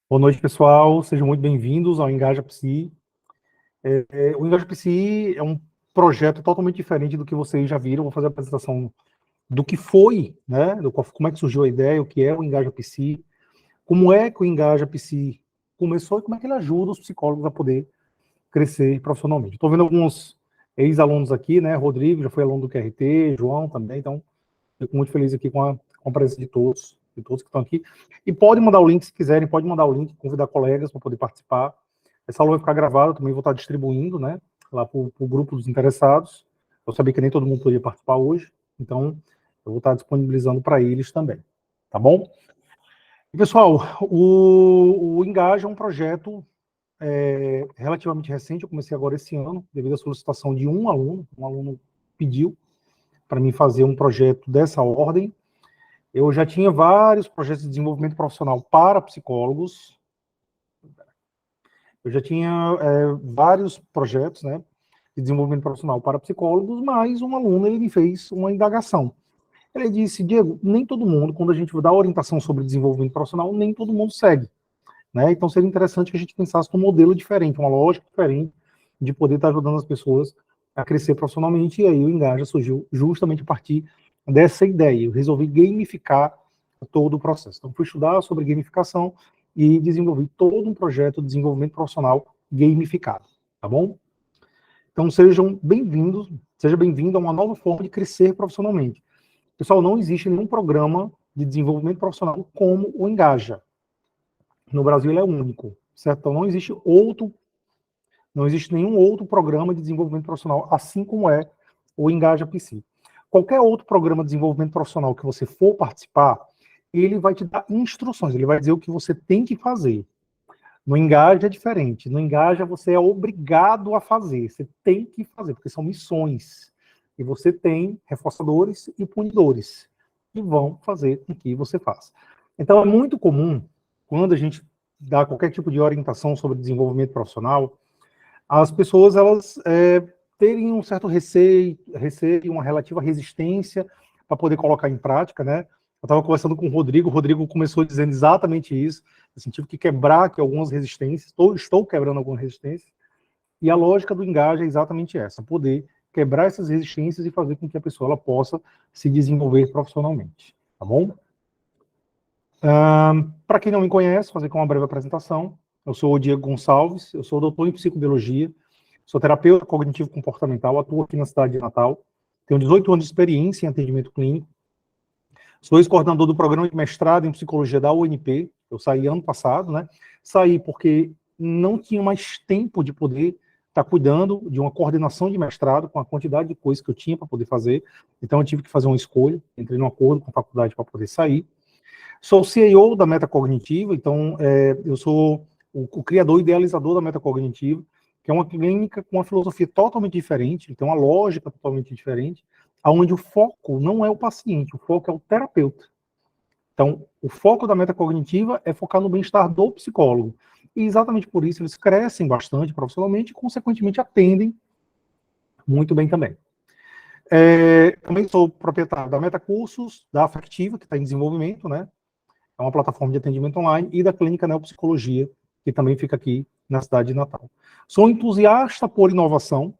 Boa noite, pessoal. Sejam muito bem-vindos ao Engaja Psi. O Engaja Psi é um projeto totalmente diferente do que vocês já viram. Vou fazer a apresentação do que foi, né? Como é que surgiu a ideia, o que é o Engaja Psi, como é que o Engaja Psi começou e como é que ele ajuda os psicólogos a poder crescer profissionalmente. Estou vendo alguns ex-alunos aqui, né? Rodrigo já foi aluno do QRT, João também, então fico muito feliz aqui com a presença de todos que estão aqui. E pode mandar o link se quiserem, pode mandar o link, convidar colegas para poder participar. Essa aula vai ficar gravada, também vou estar distribuindo, né, lá para o grupo dos interessados. Eu sabia que nem todo mundo podia participar hoje, então eu vou estar disponibilizando para eles também, tá bom? E, pessoal, o Engaja é um projeto relativamente recente, eu comecei agora esse ano, devido à solicitação de um aluno pediu para mim fazer um projeto dessa ordem. Eu já tinha vários projetos de desenvolvimento profissional para psicólogos. Eu já tinha vários projetos, né, de desenvolvimento profissional para psicólogos, mas um aluno ele me fez uma indagação. Ele disse: Diego, nem todo mundo, quando a gente dá orientação sobre desenvolvimento profissional, nem todo mundo segue, né? Então seria interessante que a gente pensasse num modelo diferente, uma lógica diferente de poder estar ajudando as pessoas a crescer profissionalmente. E aí o Engaja surgiu justamente a partir dessa ideia. Eu resolvi gamificar todo o processo. Então fui estudar sobre gamificação e desenvolvi todo um projeto de desenvolvimento profissional gamificado, tá bom? Então seja bem-vindo a uma nova forma de crescer profissionalmente. Pessoal, não existe nenhum programa de desenvolvimento profissional como o Engaja. No Brasil ele é único, certo? Então não existe nenhum outro programa de desenvolvimento profissional, assim como é o Engaja Psi. Qualquer outro programa de desenvolvimento profissional que você for participar, ele vai te dar instruções, ele vai dizer o que você tem que fazer. No Engaja é diferente. No Engaja você é obrigado a fazer, você tem que fazer, porque são missões. E você tem reforçadores e punidores que vão fazer com que você faça. Então é muito comum, quando a gente dá qualquer tipo de orientação sobre desenvolvimento profissional, as pessoas elas terem um certo receio, uma relativa resistência para poder colocar em prática, né? Eu estava conversando com o Rodrigo começou dizendo exatamente isso, assim, tive que quebrar aqui algumas resistências, estou quebrando algumas resistências, e a lógica do Engaja é exatamente essa, poder quebrar essas resistências e fazer com que a pessoa ela possa se desenvolver profissionalmente, tá bom? Para quem não me conhece, vou fazer uma breve apresentação. Eu sou o Diego Gonçalves, eu sou doutor em psicobiologia, sou terapeuta cognitivo-comportamental, atuo aqui na cidade de Natal, tenho 18 anos de experiência em atendimento clínico, sou ex-coordenador do programa de mestrado em psicologia da UNP, eu saí ano passado, né? Saí porque não tinha mais tempo de poder estar cuidando de uma coordenação de mestrado com a quantidade de coisas que eu tinha para poder fazer, então eu tive que fazer uma escolha, entrei num acordo com a faculdade para poder sair. Sou o CEO da Metacognitiva, então eu sou o criador e idealizador da Metacognitiva, que é uma clínica com uma filosofia totalmente diferente, tem uma lógica totalmente diferente, onde o foco não é o paciente, o foco é o terapeuta. Então, o foco da Metacognitiva é focar no bem-estar do psicólogo. E exatamente por isso eles crescem bastante profissionalmente e, consequentemente, atendem muito bem também. Também sou proprietário da Metacursos, da Afectiva, que está em desenvolvimento, né? É uma plataforma de atendimento online, e da Clínica Neopsicologia, que também fica aqui na cidade de Natal. Sou entusiasta por inovação,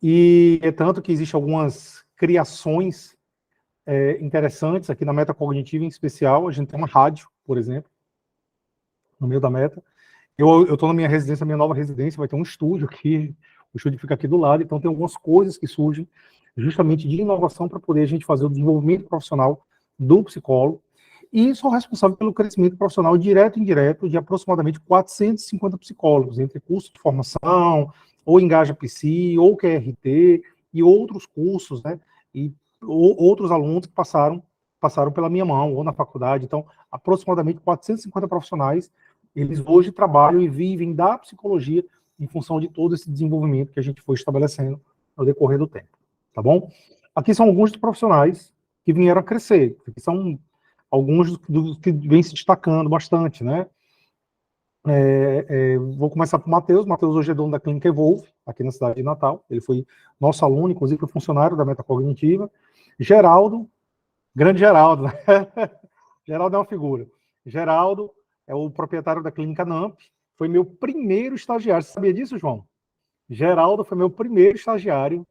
e é tanto que existem algumas criações interessantes aqui na Metacognitiva, em especial. A gente tem uma rádio, por exemplo, no meio da Meta. Eu estou na minha residência, minha nova residência, vai ter um estúdio aqui, o estúdio fica aqui do lado, então tem algumas coisas que surgem justamente de inovação para poder a gente fazer o desenvolvimento profissional do psicólogo, e sou responsável pelo crescimento profissional direto e indireto de aproximadamente 450 psicólogos, entre cursos de formação, ou Engaja Psi, ou QRT, e outros cursos, né, e outros alunos que passaram pela minha mão, ou na faculdade. Então, aproximadamente 450 profissionais, eles hoje trabalham e vivem da psicologia em função de todo esse desenvolvimento que a gente foi estabelecendo no decorrer do tempo, tá bom? Aqui são alguns dos profissionais que vieram a crescer, que são alguns dos que vêm se destacando bastante, né? Vou começar com o Matheus. Matheus hoje é dono da Clínica Evolve, aqui na cidade de Natal. Ele foi nosso aluno, inclusive foi funcionário da Metacognitiva. Geraldo, grande Geraldo, né? Geraldo é uma figura. Geraldo é o proprietário da clínica NAMP, foi meu primeiro estagiário. Você sabia disso, João? Geraldo foi meu primeiro estagiário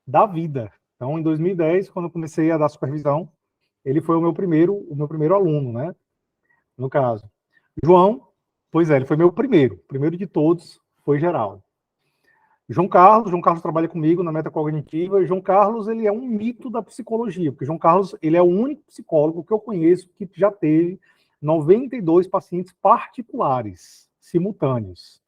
da vida. Então, em 2010, quando eu comecei a dar supervisão, ele foi o meu primeiro aluno, né? No caso. João, pois é, ele foi meu primeiro de todos foi Geraldo. João Carlos trabalha comigo na metacognitiva, e João Carlos, ele é um mito da psicologia, porque João Carlos, ele é o único psicólogo que eu conheço que já teve 92 pacientes particulares, simultâneos.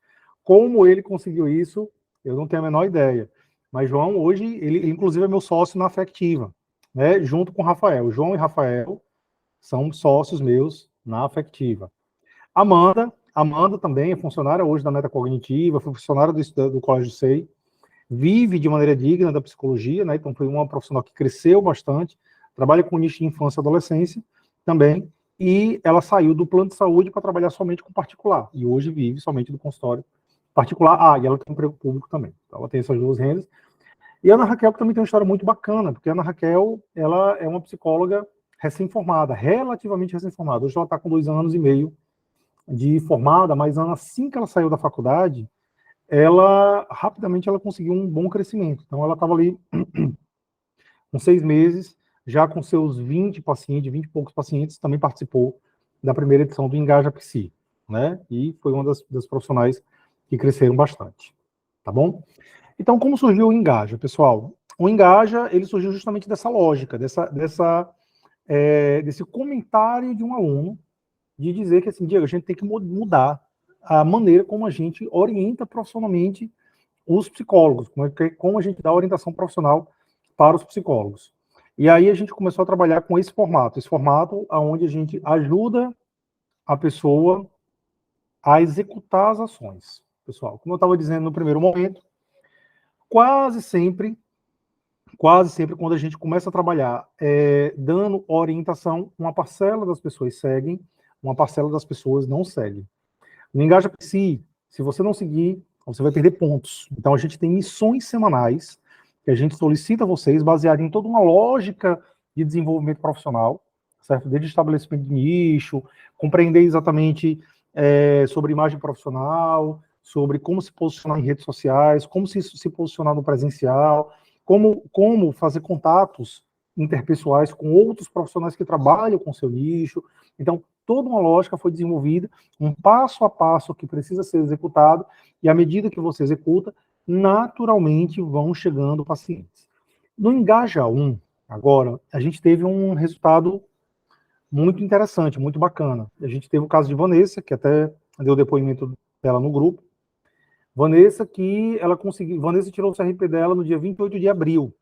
Como ele conseguiu isso, eu não tenho a menor ideia. Mas João, hoje, ele inclusive é meu sócio na Afectiva, né, junto com o Rafael. João e Rafael são sócios meus na Afectiva. Amanda também é funcionária hoje da Metacognitiva, foi funcionária do Colégio SEI, vive de maneira digna da psicologia, né? Então foi uma profissional que cresceu bastante, trabalha com nicho de infância e adolescência também, e ela saiu do plano de saúde para trabalhar somente com particular, e hoje vive somente do consultório particular. E ela tem emprego público também, então ela tem essas duas rendas. E a Ana Raquel, que também tem uma história muito bacana, porque a Ana Raquel, ela é uma psicóloga recém-formada, relativamente recém-formada. Hoje ela está com 2 anos e meio de formada, mas assim que ela saiu da faculdade, ela rapidamente ela conseguiu um bom crescimento. Então ela estava ali com 6 meses, já com seus 20 pacientes, 20 e poucos pacientes, também participou da primeira edição do Engaja Psi, né? E foi uma das profissionais que cresceram bastante, tá bom? Então, como surgiu o Engaja, pessoal? O Engaja, ele surgiu justamente dessa lógica, desse comentário de um aluno, de dizer que, assim, Diego, a gente tem que mudar a maneira como a gente orienta profissionalmente os psicólogos, como a gente dá orientação profissional para os psicólogos. E aí a gente começou a trabalhar com esse formato onde a gente ajuda a pessoa a executar as ações. Pessoal, como eu estava dizendo no primeiro momento, quase sempre quando a gente começa a trabalhar dando orientação, uma parcela das pessoas seguem, uma parcela das pessoas não seguem. No Engaja Psi, se você não seguir, você vai perder pontos. Então a gente tem missões semanais que a gente solicita a vocês, baseado em toda uma lógica de desenvolvimento profissional, certo? Desde estabelecimento de nicho, compreender exatamente sobre imagem profissional, sobre como se posicionar em redes sociais, como se posicionar no presencial, como fazer contatos interpessoais com outros profissionais que trabalham com seu nicho. Então, toda uma lógica foi desenvolvida, um passo a passo que precisa ser executado, e à medida que você executa, naturalmente vão chegando pacientes. No Engaja 1, agora, a gente teve um resultado muito interessante, muito bacana. A gente teve o caso de Vanessa, que até deu depoimento dela no grupo. Vanessa tirou o CRP dela no dia 28 de abril.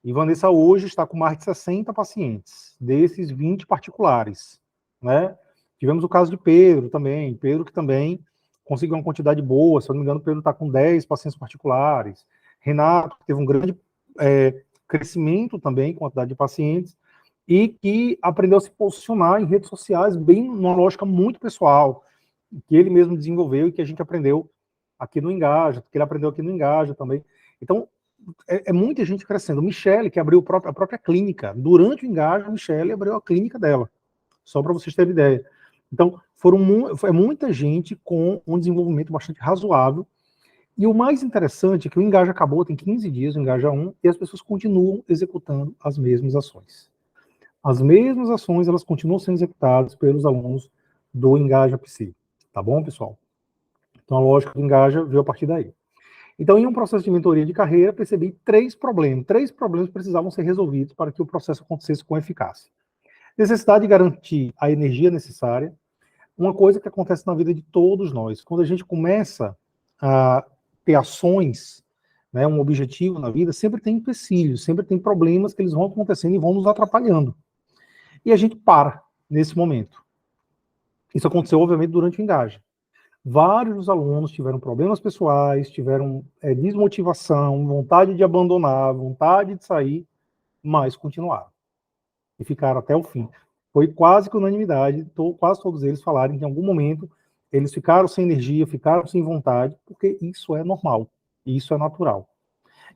E Vanessa hoje está com mais de 60 pacientes, desses 20 particulares, né? Tivemos o caso de Pedro também, Pedro que também conseguiu uma quantidade boa, se eu não me engano, Pedro está com 10 pacientes particulares. Renato, que teve um grande crescimento também, quantidade de pacientes, e que aprendeu a se posicionar em redes sociais, bem numa lógica muito pessoal, que ele mesmo desenvolveu e que a gente aprendeu aqui no Engaja, que ele aprendeu aqui no Engaja também. Então, muita gente crescendo. Michele, que abriu a própria clínica. Durante o Engaja, a Michele abriu a clínica dela. Só para vocês terem ideia. Então, foi muita gente com um desenvolvimento bastante razoável. E o mais interessante é que o Engaja acabou, tem 15 dias, o Engaja 1, e as pessoas continuam executando as mesmas ações. As mesmas ações, elas continuam sendo executadas pelos alunos do Engaja Psi. Tá bom, pessoal? Então, a lógica do Engaja veio a partir daí. Então, em um processo de mentoria de carreira, percebi 3 problemas. 3 problemas precisavam ser resolvidos para que o processo acontecesse com eficácia. Necessidade de garantir a energia necessária. Uma coisa que acontece na vida de todos nós. Quando a gente começa a ter ações, né, um objetivo na vida, sempre tem empecilhos, sempre tem problemas que eles vão acontecendo e vão nos atrapalhando. E a gente para nesse momento. Isso aconteceu, obviamente, durante o Engaja. Vários dos alunos tiveram problemas pessoais, tiveram desmotivação, vontade de abandonar, vontade de sair, mas continuaram. E ficaram até o fim. Foi quase que unanimidade, quase todos eles falaram que em algum momento eles ficaram sem energia, ficaram sem vontade, porque isso é normal, isso é natural.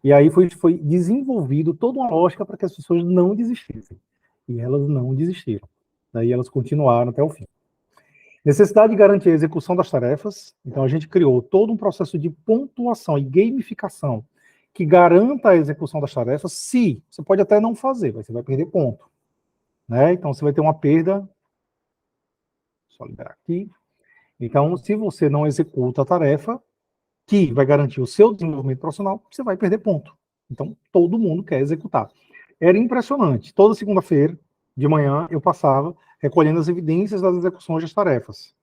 E aí foi desenvolvido toda uma lógica para que as pessoas não desistissem. E elas não desistiram. Daí elas continuaram até o fim. Necessidade de garantir a execução das tarefas. Então, a gente criou todo um processo de pontuação e gamificação que garanta a execução das tarefas. Se você pode até não fazer, mas você vai perder ponto, né? Então, você vai ter uma perda. Só liberar aqui. Então, se você não executa a tarefa, que vai garantir o seu desenvolvimento profissional, você vai perder ponto. Então, todo mundo quer executar. Era impressionante. Toda segunda-feira, de manhã, eu passava recolhendo as evidências das execuções das tarefas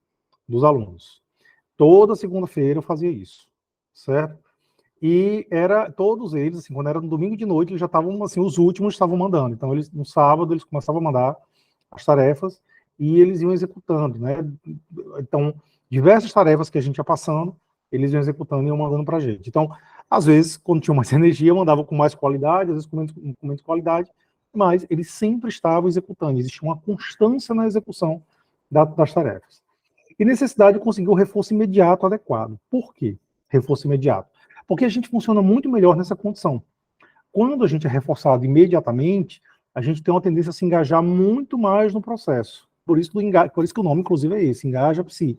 dos alunos. Toda segunda-feira eu fazia isso, certo? E era todos eles, assim, quando era no domingo de noite, eles já estavam, assim, os últimos estavam mandando. Então, eles no sábado, eles começavam a mandar as tarefas e eles iam executando, né? Então, diversas tarefas que a gente ia passando, eles iam executando e iam mandando para a gente. Então, às vezes, quando tinha mais energia, eu mandava com mais qualidade, às vezes com menos qualidade, mas eles sempre estavam executando, existia uma constância na execução das tarefas. E necessidade de conseguir o reforço imediato adequado. Por quê? Reforço imediato. Porque a gente funciona muito melhor nessa condição. Quando a gente é reforçado imediatamente, a gente tem uma tendência a se engajar muito mais no processo. Por isso que o nome, inclusive, é esse, Engaja-se.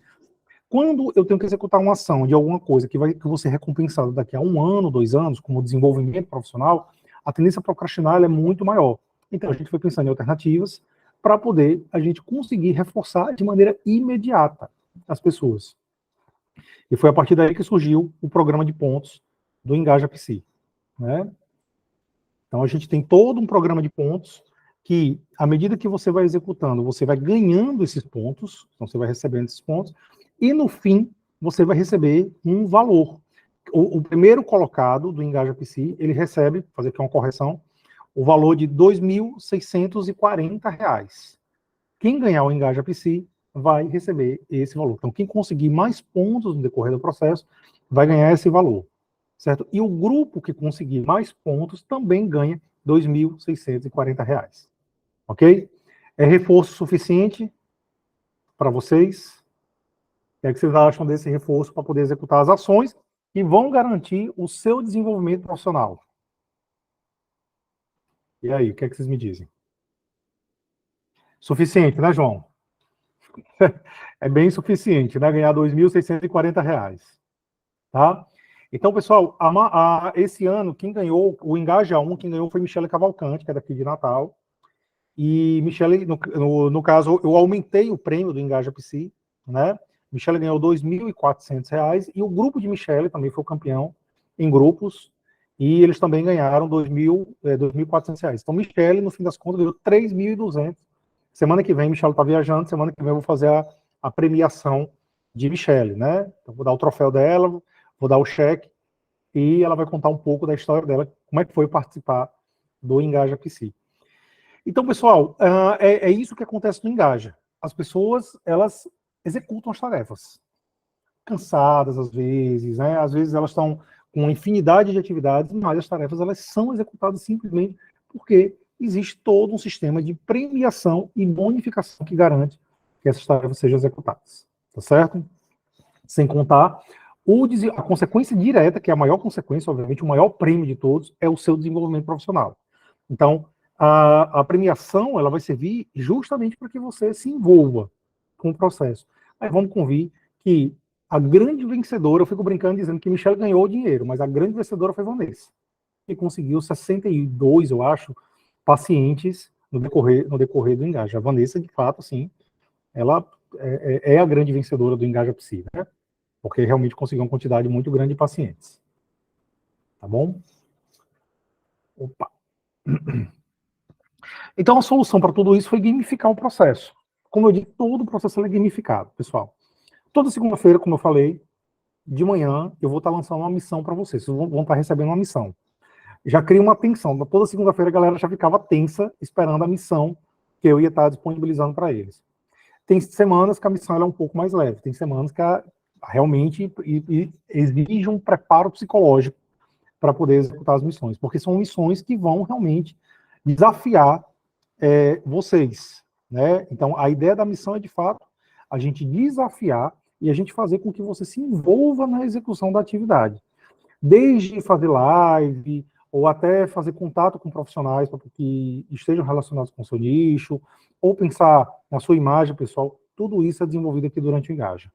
Quando eu tenho que executar uma ação de alguma coisa que eu vou ser recompensado daqui a 1 ano, 2 anos, como desenvolvimento profissional, a tendência a procrastinar é muito maior. Então, a gente foi pensando em alternativas para poder a gente conseguir reforçar de maneira imediata as pessoas. E foi a partir daí que surgiu o programa de pontos do Engaja-se, né? Então, a gente tem todo um programa de pontos que, à medida que você vai executando, você vai ganhando esses pontos, então você vai recebendo esses pontos, e no fim, você vai receber um valor. O primeiro colocado do Engaja-se, ele recebe, vou fazer aqui uma correção, o valor de R$ 2.640. Quem ganhar o Engaja-se vai receber esse valor. Então, quem conseguir mais pontos no decorrer do processo vai ganhar esse valor, certo? E o grupo que conseguir mais pontos também ganha R$ 2.640, ok? É reforço suficiente para vocês? O que é que vocês acham desse reforço para poder executar as ações que vão garantir o seu desenvolvimento profissional? E aí, o que é que vocês me dizem? Suficiente, né, João? É bem suficiente, né? Ganhar R$ 2.640, tá? Então, pessoal, esse ano, quem ganhou, o Engaja 1, quem ganhou foi Michele Cavalcante, que é daqui de Natal. E Michele, no caso, eu aumentei o prêmio do Engaja-se, né? Michele ganhou R$ 2.400, e o grupo de Michele também foi o campeão em grupos, e eles também ganharam R$ 2.400. Então, Michele, no fim das contas, ganhou R$ 3.200. Semana que vem, Michele está viajando, semana que vem eu vou fazer a premiação de Michele, né? Então, vou dar o troféu dela, vou dar o cheque, e ela vai contar um pouco da história dela, como é que foi participar do Engaja-se. Então, pessoal, é isso que acontece no Engaja. As pessoas, elas executam as tarefas. Cansadas, às vezes, né? Às vezes elas estão com uma infinidade de atividades, mas as tarefas, elas são executadas simplesmente porque existe todo um sistema de premiação e bonificação que garante que essas tarefas sejam executadas. Tá certo? Sem contar a consequência direta, que é a maior consequência, obviamente, o maior prêmio de todos, é o seu desenvolvimento profissional. Então, a premiação, ela vai servir justamente para que você se envolva com o processo. Aí vamos convir que a grande vencedora, eu fico brincando dizendo que Michele ganhou o dinheiro, mas a grande vencedora foi Vanessa, que conseguiu 62, eu acho, pacientes no decorrer do Engaja. A Vanessa, de fato, assim, ela é a grande vencedora do Engaja-se, né? Porque realmente conseguiu uma quantidade muito grande de pacientes. Tá bom? Opa! Então, a solução para tudo isso foi gamificar o processo. Como eu disse, todo o processo é gamificado, pessoal. Toda segunda-feira, como eu falei, de manhã, eu vou estar lançando uma missão para vocês. Vocês vão estar recebendo uma missão. Já cria uma tensão. Toda segunda-feira, a galera já ficava tensa, esperando a missão que eu ia estar disponibilizando para eles. Tem semanas que a missão é um pouco mais leve. Tem semanas que realmente exige um preparo psicológico para poder executar as missões. Porque são missões que vão realmente desafiar vocês, né? Então, a ideia da missão é, de fato, a gente desafiar e a gente fazer com que você se envolva na execução da atividade. Desde fazer live, ou até fazer contato com profissionais que estejam relacionados com o seu nicho, ou pensar na sua imagem pessoal. tudo isso é desenvolvido aqui durante o Engaja.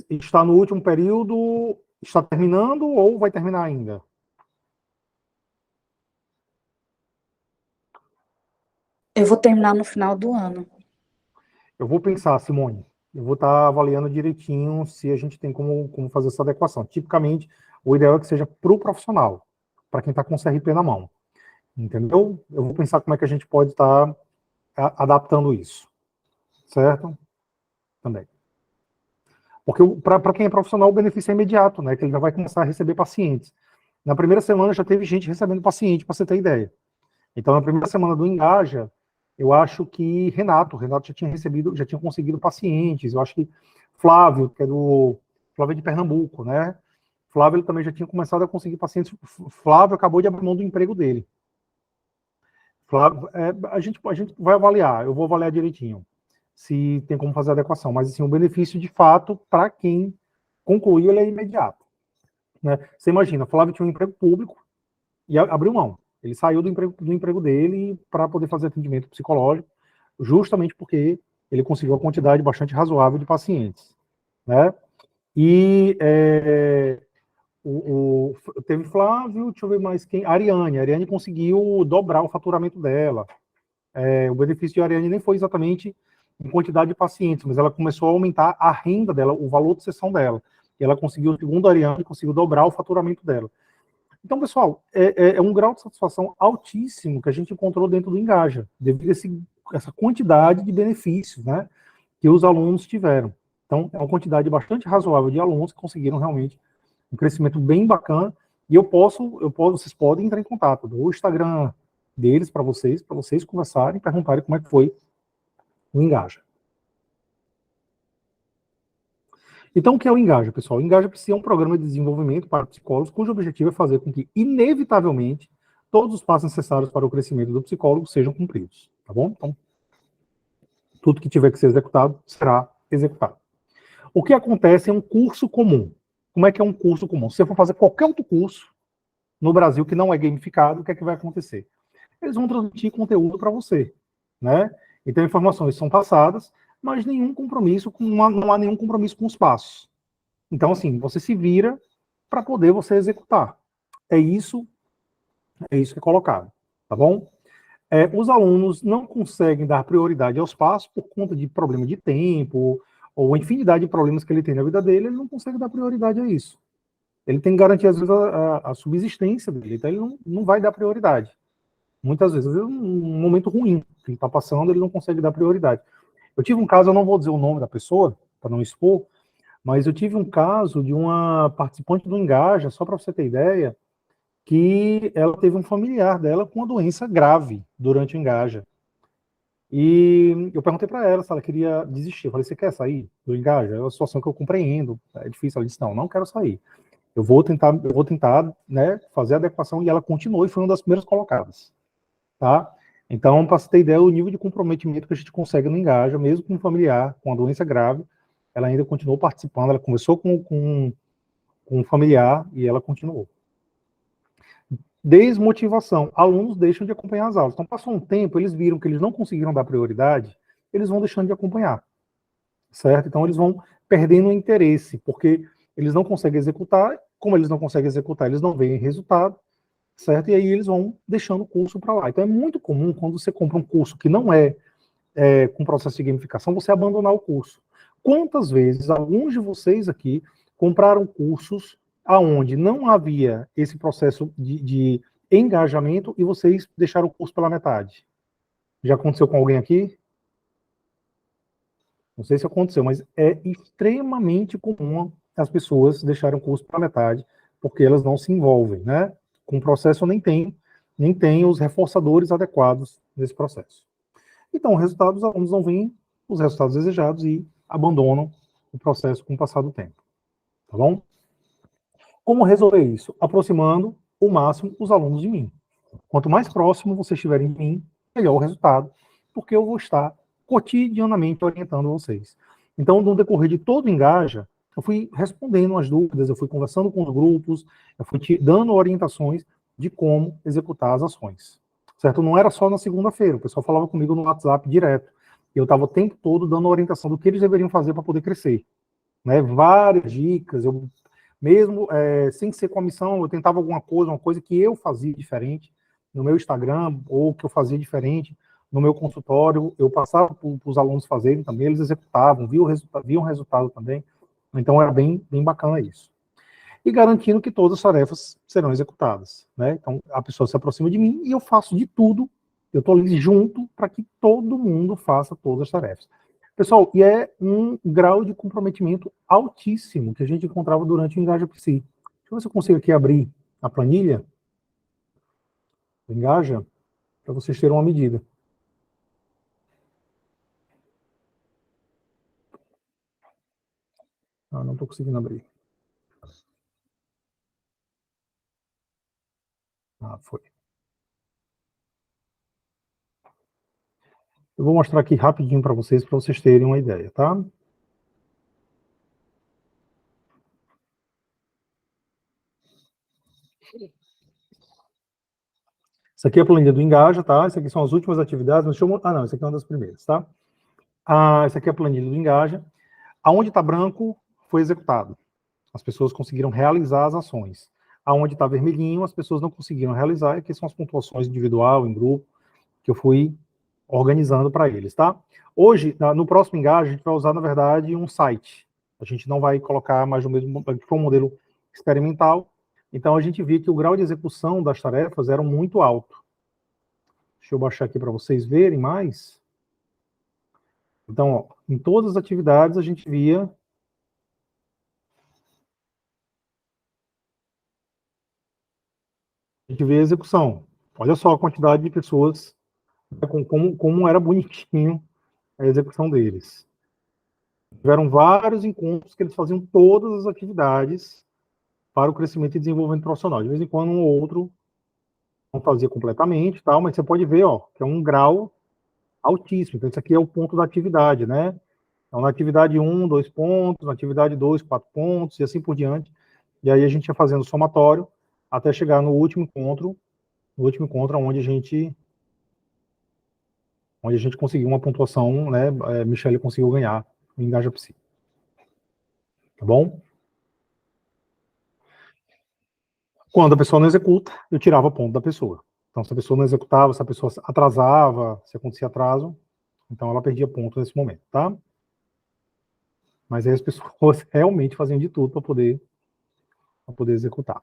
Está no último período, está terminando ou vai terminar ainda? Eu vou terminar no final do ano. Eu vou pensar, Simone, eu vou estar avaliando direitinho se a gente tem como fazer essa adequação. Tipicamente, o ideal é que seja para o profissional, para quem está com o CRP na mão. Entendeu? Eu vou pensar como é que a gente pode estar adaptando isso. Certo? Também. Porque para quem é profissional, o benefício é imediato, né? Que ele já vai começar a receber pacientes. Na primeira semana já teve gente recebendo paciente, para você ter ideia. Então, na primeira semana do Engaja, eu acho que Renato já tinha conseguido pacientes. Eu acho que Flávio, que é do Flávio é de Pernambuco, né? Flávio ele também já tinha começado a conseguir pacientes. Flávio acabou de abrir mão do emprego dele. Flávio, a gente vai avaliar, eu vou avaliar direitinho se tem como fazer a adequação, mas assim, o benefício de fato, para quem concluir, ele é imediato. Né? Você imagina, Flávio tinha um emprego público e abriu mão. Ele saiu do emprego dele para poder fazer atendimento psicológico, justamente porque ele conseguiu uma quantidade bastante razoável de pacientes. Né? E teve Flávio, deixa eu ver mais quem. A Ariane conseguiu dobrar o faturamento dela. O benefício de Ariane nem foi exatamente em quantidade de pacientes, mas ela começou a aumentar a renda dela, o valor de sessão dela. E ela conseguiu, segundo a Ariane, conseguiu dobrar o faturamento dela. Então, pessoal, é um grau de satisfação altíssimo que a gente encontrou dentro do Engaja, devido a essa quantidade de benefícios, né, que os alunos tiveram. Então, é uma quantidade bastante razoável de alunos que conseguiram realmente um crescimento bem bacana. E vocês podem entrar em contato do Instagram deles para vocês conversarem, perguntarem como é que foi o Engaja. Então, o que é o Engaja, pessoal? O Engaja é um programa de desenvolvimento para psicólogos, cujo objetivo é fazer com que, inevitavelmente, todos os passos necessários para o crescimento do psicólogo sejam cumpridos, tá bom? Então, tudo que tiver que ser executado, será executado. O que acontece é um curso comum. Como é que é um curso comum? Se você for fazer qualquer outro curso no Brasil que não é gamificado, o que é que vai acontecer? Eles vão transmitir conteúdo para você, né? Então, informações são passadas, mas não há nenhum compromisso com os passos. Então, assim, você se vira para poder você executar. É isso que é colocado, tá bom? Os alunos não conseguem dar prioridade aos passos por conta de problema de tempo, ou infinidade de problemas que ele tem na vida dele, ele não consegue dar prioridade a isso. Ele tem que garantir, às vezes, a subsistência dele, então ele não vai dar prioridade. Muitas vezes, um momento ruim que ele está passando, ele não consegue dar prioridade. Eu tive um caso, eu não vou dizer o nome da pessoa, para não expor, mas eu tive um caso de uma participante do Engaja, só para você ter ideia, que ela teve um familiar dela com uma doença grave durante o Engaja. E eu perguntei para ela se ela queria desistir. Eu falei, você quer sair do Engaja? É uma situação que eu compreendo, é difícil. Ela disse, não quero sair. Eu vou tentar, né, fazer a adequação, e ela continuou e foi uma das primeiras colocadas. Tá? Então, para você ter ideia, o nível de comprometimento que a gente consegue no Engaja, mesmo com um familiar com uma doença grave, ela ainda continuou participando, ela conversou com um familiar e ela continuou. Desmotivação. Alunos deixam de acompanhar as aulas. Então, passou um tempo, eles viram que eles não conseguiram dar prioridade, eles vão deixando de acompanhar. Certo? Então, eles vão perdendo o interesse, porque eles não conseguem executar. Como eles não conseguem executar, eles não veem resultado, certo? E aí eles vão deixando o curso para lá. Então, é muito comum, quando você compra um curso que não é com processo de gamificação, você abandonar o curso. Quantas vezes alguns de vocês aqui compraram cursos aonde não havia esse processo de engajamento e vocês deixaram o curso pela metade? Já aconteceu com alguém aqui? Não sei se aconteceu, mas é extremamente comum as pessoas deixarem o curso pela metade porque elas não se envolvem, né? Com o processo nem tem os reforçadores adequados nesse processo. Então, o resultado, os alunos não veem os resultados desejados e abandonam o processo com o passar do tempo. Tá bom? Como resolver isso? Aproximando o máximo os alunos de mim. Quanto mais próximo vocês estiverem de mim, melhor o resultado, porque eu vou estar cotidianamente orientando vocês. Então, no decorrer de todo o Engaja, eu fui respondendo as dúvidas, eu fui conversando com os grupos, eu fui te dando orientações de como executar as ações. certo? Não era só na segunda-feira, o pessoal falava comigo no WhatsApp direto. Eu estava o tempo todo dando orientação do que eles deveriam fazer para poder crescer, né? Várias dicas, eu mesmo sem ser comissão, eu tentava alguma coisa, uma coisa que eu fazia diferente no meu Instagram, ou que eu fazia diferente no meu consultório, eu passava para os alunos fazerem também, eles executavam, viam o resultado também, então era bem bacana isso. E garantindo que todas as tarefas serão executadas, né? Então, a pessoa se aproxima de mim e eu faço de tudo, eu estou ali junto para que todo mundo faça todas as tarefas. Pessoal, e é um grau de comprometimento altíssimo que a gente encontrava durante o Engaja Psi. Deixa eu ver se eu consigo aqui abrir a planilha do Engaja, para vocês terem uma medida. Ah, não estou conseguindo abrir. Ah, foi. Eu vou mostrar aqui rapidinho para vocês terem uma ideia, tá? Isso aqui é a planilha do Engaja, tá? Isso aqui são as últimas atividades. Mas deixa eu... Ah, não, isso aqui é uma das primeiras, tá? Essa aqui é a planilha do Engaja. Aonde está branco, foi executado. As pessoas conseguiram realizar as ações. Aonde está vermelhinho, as pessoas não conseguiram realizar. E aqui são as pontuações individual, em grupo, que eu fui organizando para eles, tá? Hoje, no próximo Engaja, a gente vai usar, na verdade, um site. A gente não vai colocar mais o mesmo, que foi um modelo experimental. Então, a gente viu que o grau de execução das tarefas era muito alto. Deixa eu baixar aqui para vocês verem mais. Então, ó, em todas as atividades, a gente via a execução. Olha só a quantidade de pessoas, como era bonitinho a execução deles. Tiveram vários encontros que eles faziam todas as atividades para o crescimento e desenvolvimento profissional. De vez em quando, um ou outro não fazia completamente, tal, mas você pode ver, ó, que é um grau altíssimo. Então, isso aqui é o ponto da atividade, né? Então, na atividade 1, 2 pontos, na atividade 2, 4 pontos, e assim por diante. E aí a gente ia fazendo somatório até chegar no último encontro onde a gente conseguiu uma pontuação, né? Michele conseguiu ganhar o Engaja Psi. Tá bom? Quando a pessoa não executa, eu tirava ponto da pessoa. Então, se a pessoa não executava, se a pessoa atrasava, se acontecia atraso, então ela perdia ponto nesse momento, tá? Mas aí as pessoas realmente faziam de tudo para poder executar.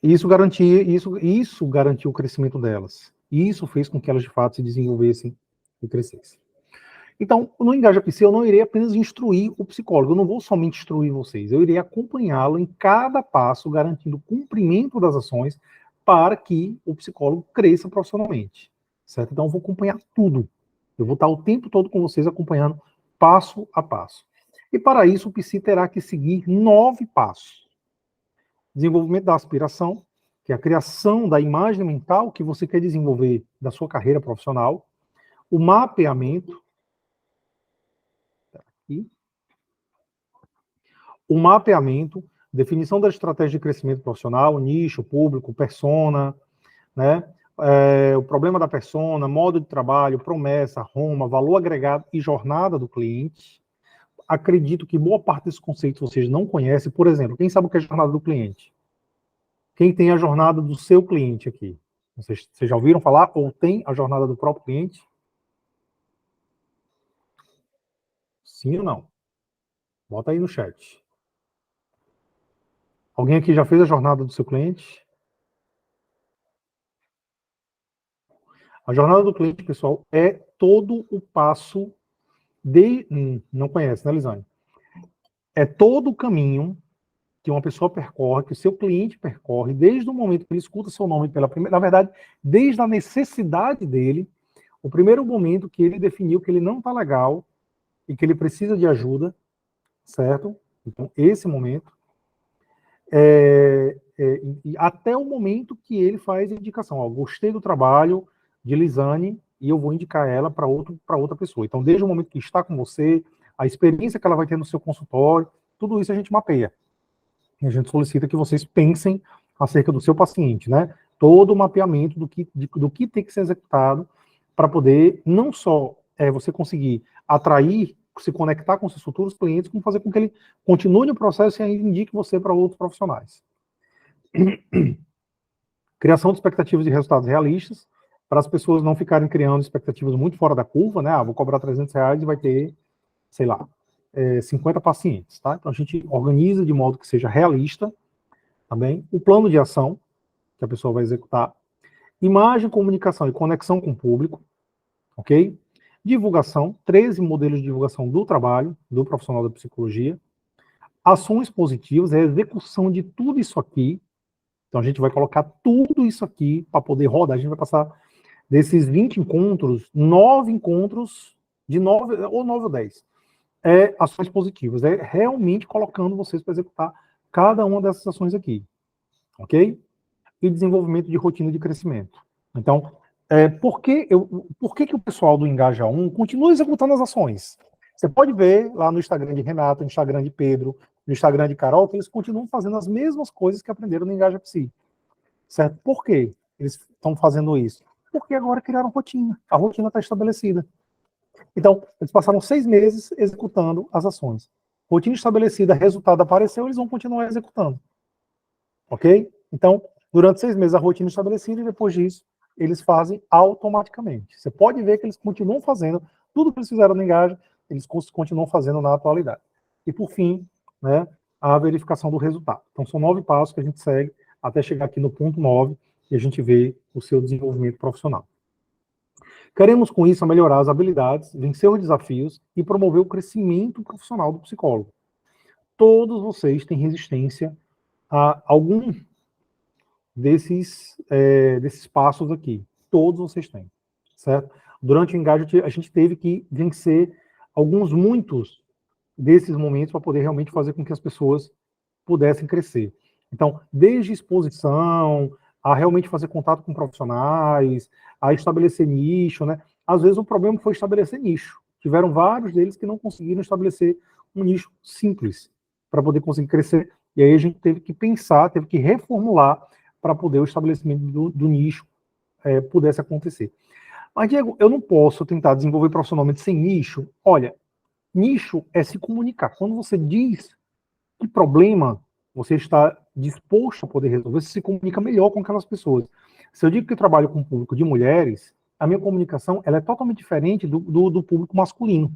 E isso garantiu o crescimento delas. E isso fez com que elas, de fato, se desenvolvessem e crescessem. Então, no Engaja Psi, eu não irei apenas instruir o psicólogo, eu não vou somente instruir vocês, eu irei acompanhá-lo em cada passo, garantindo o cumprimento das ações para que o psicólogo cresça profissionalmente, certo? Então, eu vou acompanhar tudo. Eu vou estar o tempo todo com vocês acompanhando passo a passo. E para isso, o Psi terá que seguir 9 passos. Desenvolvimento da aspiração, que é a criação da imagem mental que você quer desenvolver da sua carreira profissional. O mapeamento, definição da estratégia de crescimento profissional, nicho, público, persona, né? O problema da persona, modo de trabalho, promessa, Roma, valor agregado e jornada do cliente. Acredito que boa parte desses conceitos vocês não conhecem. Por exemplo, quem sabe o que é a jornada do cliente? Quem tem a jornada do seu cliente aqui? Vocês já ouviram falar ou tem a jornada do próprio cliente? Sim ou não? Bota aí no chat. Alguém aqui já fez a jornada do seu cliente? A jornada do cliente, pessoal, é todo o passo de... não conhece, né, Lisane? É todo o caminho que uma pessoa percorre, que o seu cliente percorre, desde o momento que ele escuta seu nome pela primeira... Na verdade, desde a necessidade dele, o primeiro momento que ele definiu que ele não está legal e que ele precisa de ajuda, certo? Então, esse momento, até o momento que ele faz a indicação. Ó, gostei do trabalho de Lisane e eu vou indicar ela para outra pessoa. Então, desde o momento que está com você, a experiência que ela vai ter no seu consultório, tudo isso a gente mapeia. E a gente solicita que vocês pensem acerca do seu paciente, né? todo o mapeamento do que tem que ser executado para poder não só você conseguir atrair, se conectar com seus futuros clientes, como fazer com que ele continue no processo e ainda indique você para outros profissionais. Criação de expectativas de resultados realistas, para as pessoas não ficarem criando expectativas muito fora da curva, né? Vou cobrar R$300 e vai ter, sei lá, 50 pacientes, tá? Então a gente organiza de modo que seja realista, também. O plano de ação, que a pessoa vai executar. Imagem, comunicação e conexão com o público, ok? Divulgação, 13 modelos de divulgação do trabalho, do profissional da psicologia. Ações positivas, é a execução de tudo isso aqui. Então a gente vai colocar tudo isso aqui para poder rodar. A gente vai passar desses 20 encontros, 9 encontros, de 9 ou 10. Ações positivas. É realmente colocando vocês para executar cada uma dessas ações aqui. Ok? E desenvolvimento de rotina de crescimento. Então, por que o pessoal do Engaja 1 continua executando as ações? Você pode ver lá no Instagram de Renato, no Instagram de Pedro, no Instagram de Carol, que eles continuam fazendo as mesmas coisas que aprenderam no Engaja Psi. Certo? Por que eles estão fazendo isso? Porque agora criaram rotina. A rotina está estabelecida. Então, eles passaram 6 meses executando as ações. Rotina estabelecida, resultado apareceu, eles vão continuar executando. Ok? Então, durante 6 meses a rotina estabelecida e depois disso, eles fazem automaticamente. Você pode ver que eles continuam fazendo tudo que eles fizeram no Engaja, eles continuam fazendo na atualidade. E por fim, né, a verificação do resultado. Então, são 9 passos que a gente segue até chegar aqui no ponto 9 e a gente vê o seu desenvolvimento profissional. Queremos, com isso, melhorar as habilidades, vencer os desafios e promover o crescimento profissional do psicólogo. Todos vocês têm resistência a algum desses passos aqui. Todos vocês têm, certo? Durante o Engaja, a gente teve que vencer muitos desses momentos para poder realmente fazer com que as pessoas pudessem crescer. Então, desde exposição, a realmente fazer contato com profissionais, a estabelecer nicho, né? Às vezes o problema foi estabelecer nicho. Tiveram vários deles que não conseguiram estabelecer um nicho simples para poder conseguir crescer. E aí a gente teve que pensar, teve que reformular para poder o estabelecimento do nicho pudesse acontecer. Mas, Diego, eu não posso tentar desenvolver profissionalmente sem nicho. Olha, nicho é se comunicar. Quando você diz que problema você está disposto a poder resolver, você se comunica melhor com aquelas pessoas. Se eu digo que eu trabalho com um público de mulheres, a minha comunicação ela é totalmente diferente do público masculino.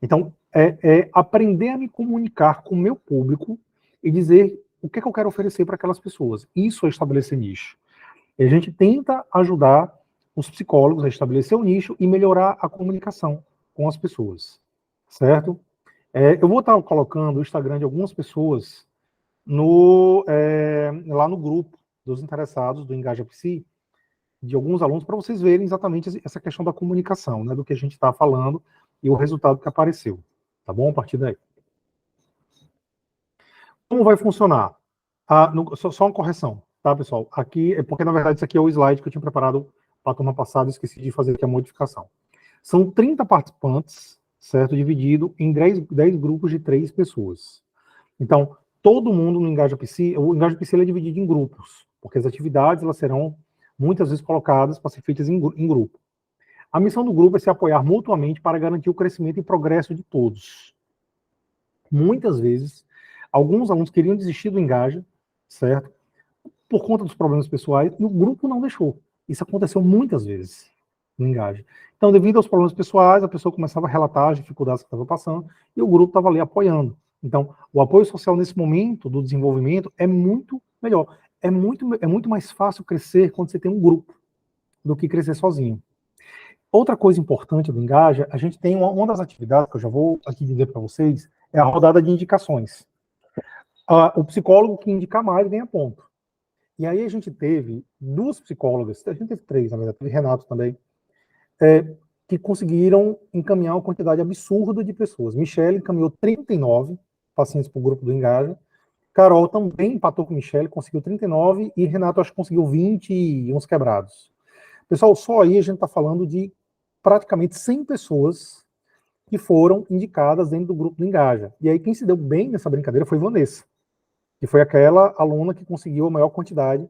Então, aprender a me comunicar com o meu público e dizer o que eu quero oferecer para aquelas pessoas. Isso é estabelecer nicho. E a gente tenta ajudar os psicólogos a estabelecer o nicho e melhorar a comunicação com as pessoas. Certo? Eu vou estar colocando o Instagram de algumas pessoas lá no grupo dos interessados do Engaja Psi, de alguns alunos, para vocês verem exatamente essa questão da comunicação, né, do que a gente está falando e o resultado que apareceu. Tá bom? A partir daí. Como vai funcionar? Só uma correção, tá, pessoal? Aqui, porque na verdade isso aqui é o slide que eu tinha preparado para a turma passada, esqueci de fazer aqui a modificação. São 30 participantes, certo? Dividido em 10 grupos de 3 pessoas. Então, todo mundo no Engaja Psi, o Engaja Psi é dividido em grupos, porque as atividades elas serão muitas vezes colocadas para ser feitas em grupo. A missão do grupo é se apoiar mutuamente para garantir o crescimento e progresso de todos. Muitas vezes, alguns alunos queriam desistir do Engaja, certo? Por conta dos problemas pessoais, e o grupo não deixou. Isso aconteceu muitas vezes no Engaja. Então, devido aos problemas pessoais, a pessoa começava a relatar as dificuldades que estava passando, e o grupo estava ali apoiando. Então, o apoio social nesse momento do desenvolvimento é muito melhor. É muito mais fácil crescer quando você tem um grupo do que crescer sozinho. Outra coisa importante do Engaja, a gente tem uma das atividades que eu já vou aqui dizer para vocês, é a rodada de indicações. O psicólogo que indicar mais ganha ponto. E aí a gente teve 2 psicólogas, a gente teve 3, na verdade, teve Renato também, que conseguiram encaminhar uma quantidade absurda de pessoas. Michele encaminhou 39 pacientes para o grupo do Engaja. Carol também empatou com Michele, conseguiu 39, e Renato acho que conseguiu 20 e uns quebrados. Pessoal, só aí a gente está falando de praticamente 100 pessoas que foram indicadas dentro do grupo do Engaja. E aí quem se deu bem nessa brincadeira foi Vanessa, que foi aquela aluna que conseguiu a maior quantidade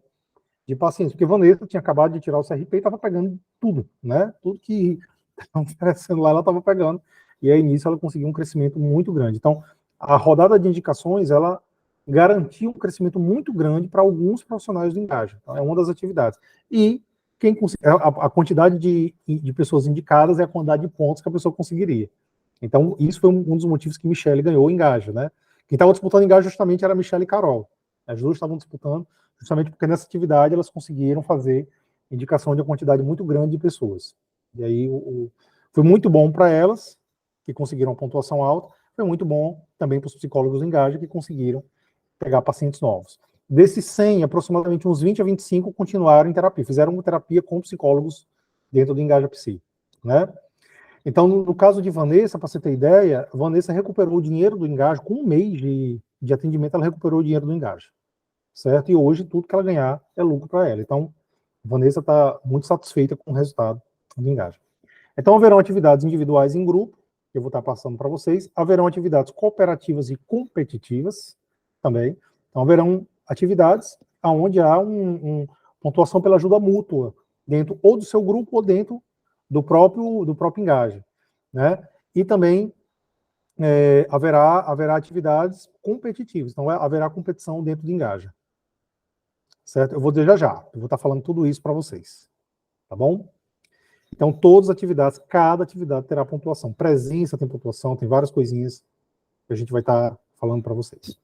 de pacientes, porque Vanessa tinha acabado de tirar o CRP e estava pegando tudo, né? Tudo que estava oferecendo lá, ela estava pegando, e aí nisso ela conseguiu um crescimento muito grande. Então, a rodada de indicações, ela garantiu um crescimento muito grande para alguns profissionais do Engaja. Então, é uma das atividades. E a quantidade de pessoas indicadas é a quantidade de pontos que a pessoa conseguiria. Então, isso foi um dos motivos que Michele ganhou o Engaja, né? Quem estava disputando Engaja justamente era Michele e Carol. As duas estavam disputando justamente porque nessa atividade elas conseguiram fazer indicação de uma quantidade muito grande de pessoas. E aí foi muito bom para elas, que conseguiram uma pontuação alta, foi muito bom também para os psicólogos do Engaja, que conseguiram pegar pacientes novos. Desses 100, aproximadamente uns 20 a 25 continuaram em terapia, fizeram uma terapia com psicólogos dentro do Engaja Psi, né? Então, no caso de Vanessa, para você ter ideia, Vanessa recuperou o dinheiro do Engaja, com um mês de atendimento, ela recuperou o dinheiro do Engaja, certo? E hoje, tudo que ela ganhar é lucro para ela. Então, Vanessa está muito satisfeita com o resultado do Engaja. Então, haverão atividades individuais em grupo, que eu vou estar passando para vocês. Haverão atividades cooperativas e competitivas também. Então, haverão atividades onde há pontuação pela ajuda mútua, dentro ou do seu grupo ou dentro do próprio Engaja, né? E também haverá atividades competitivas, então haverá competição dentro do Engaja, certo? Eu vou dizer já, eu vou estar falando tudo isso para vocês, tá bom? Então, todas as atividades, cada atividade terá pontuação. Presença tem pontuação, tem várias coisinhas que a gente vai estar falando para vocês.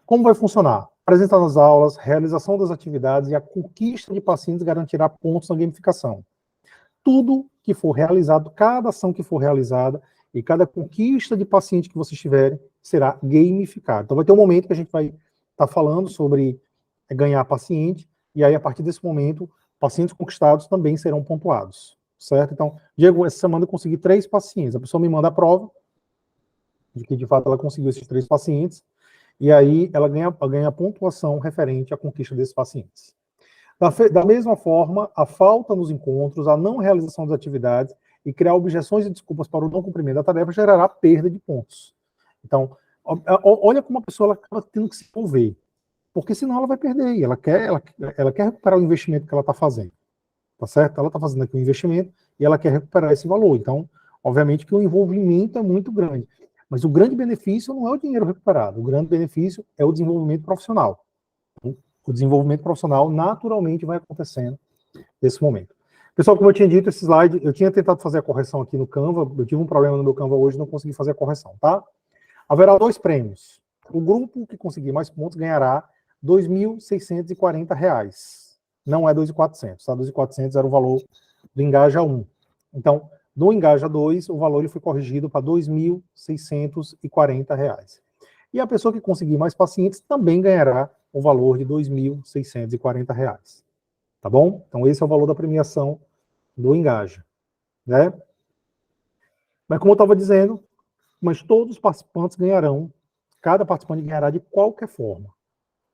Como vai funcionar? Apresentar nas aulas, realização das atividades e a conquista de pacientes garantirá pontos na gamificação. Tudo que for realizado, cada ação que for realizada e cada conquista de paciente que vocês tiverem será gamificado. Então vai ter um momento que a gente vai estar falando sobre ganhar paciente, e aí a partir desse momento, pacientes conquistados também serão pontuados, certo? Então, Diego, essa semana eu consegui 3 pacientes, a pessoa me manda a prova de que de fato ela conseguiu esses 3 pacientes, e aí ela ganha pontuação referente à conquista desses pacientes. Da mesma forma, a falta nos encontros, a não realização das atividades e criar objeções e desculpas para o não cumprimento da tarefa gerará perda de pontos. Então, olha como a pessoa acaba tendo que se envolver, porque senão ela vai perder, e ela quer recuperar o investimento que ela está fazendo, tá certo? Ela está fazendo aqui um investimento e ela quer recuperar esse valor. Então, obviamente que o envolvimento é muito grande, mas o grande benefício não é o dinheiro recuperado, o grande benefício é o desenvolvimento profissional. O desenvolvimento profissional naturalmente vai acontecendo nesse momento. Pessoal, como eu tinha dito, esse slide, eu tinha tentado fazer a correção aqui no Canva, eu tive um problema no meu Canva hoje, não consegui fazer a correção, tá? Haverá 2 prêmios. O grupo que conseguir mais pontos ganhará R$ 2.640. Não é 2.400, tá? 2.400 era o valor do Engaja 1. Então, do Engaja 2, o valor ele foi corrigido para R$ 2.640. E a pessoa que conseguir mais pacientes também ganhará o valor de R$ 2.640. Tá bom? Então, esse é o valor da premiação do Engaja, né? Mas como eu estava dizendo, mas todos os participantes ganharão, cada participante ganhará de qualquer forma.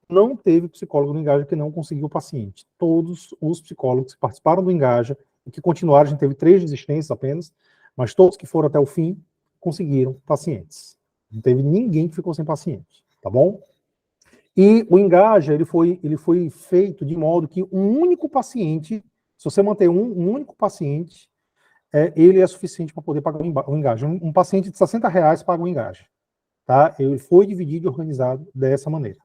Não teve psicólogo no Engaja que não conseguiu o paciente. Todos os psicólogos que participaram do Engaja e que continuaram, a gente teve 3 desistências apenas, mas todos que foram até o fim conseguiram pacientes. Não teve ninguém que ficou sem paciente, tá bom? E o Engaja, ele foi feito de modo que um único paciente, se você manter um único paciente, ele é suficiente para poder pagar o Engaja. Um paciente de R$60 paga o Engaja. Tá? Ele foi dividido e organizado dessa maneira.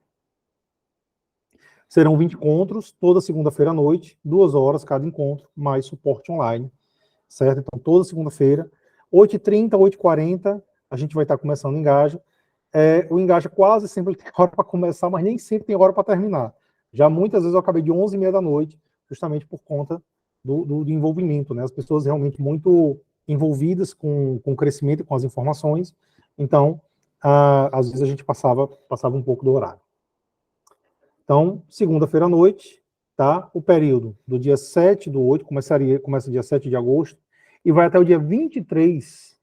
Serão 20 encontros, toda segunda-feira à noite, 2 horas cada encontro, mais suporte online, certo? Então, toda segunda-feira, 8h30, 8h40, a gente vai estar começando o Engaja. O Engaja quase sempre tem hora para começar, mas nem sempre tem hora para terminar. Já muitas vezes eu acabei de 11h30 da noite, justamente por conta do envolvimento, né? As pessoas realmente muito envolvidas com o crescimento e com as informações, então, às vezes a gente passava um pouco do horário. Então, segunda-feira à noite, tá? O período do dia 7/8, começa dia 7 de agosto, e vai até o dia 23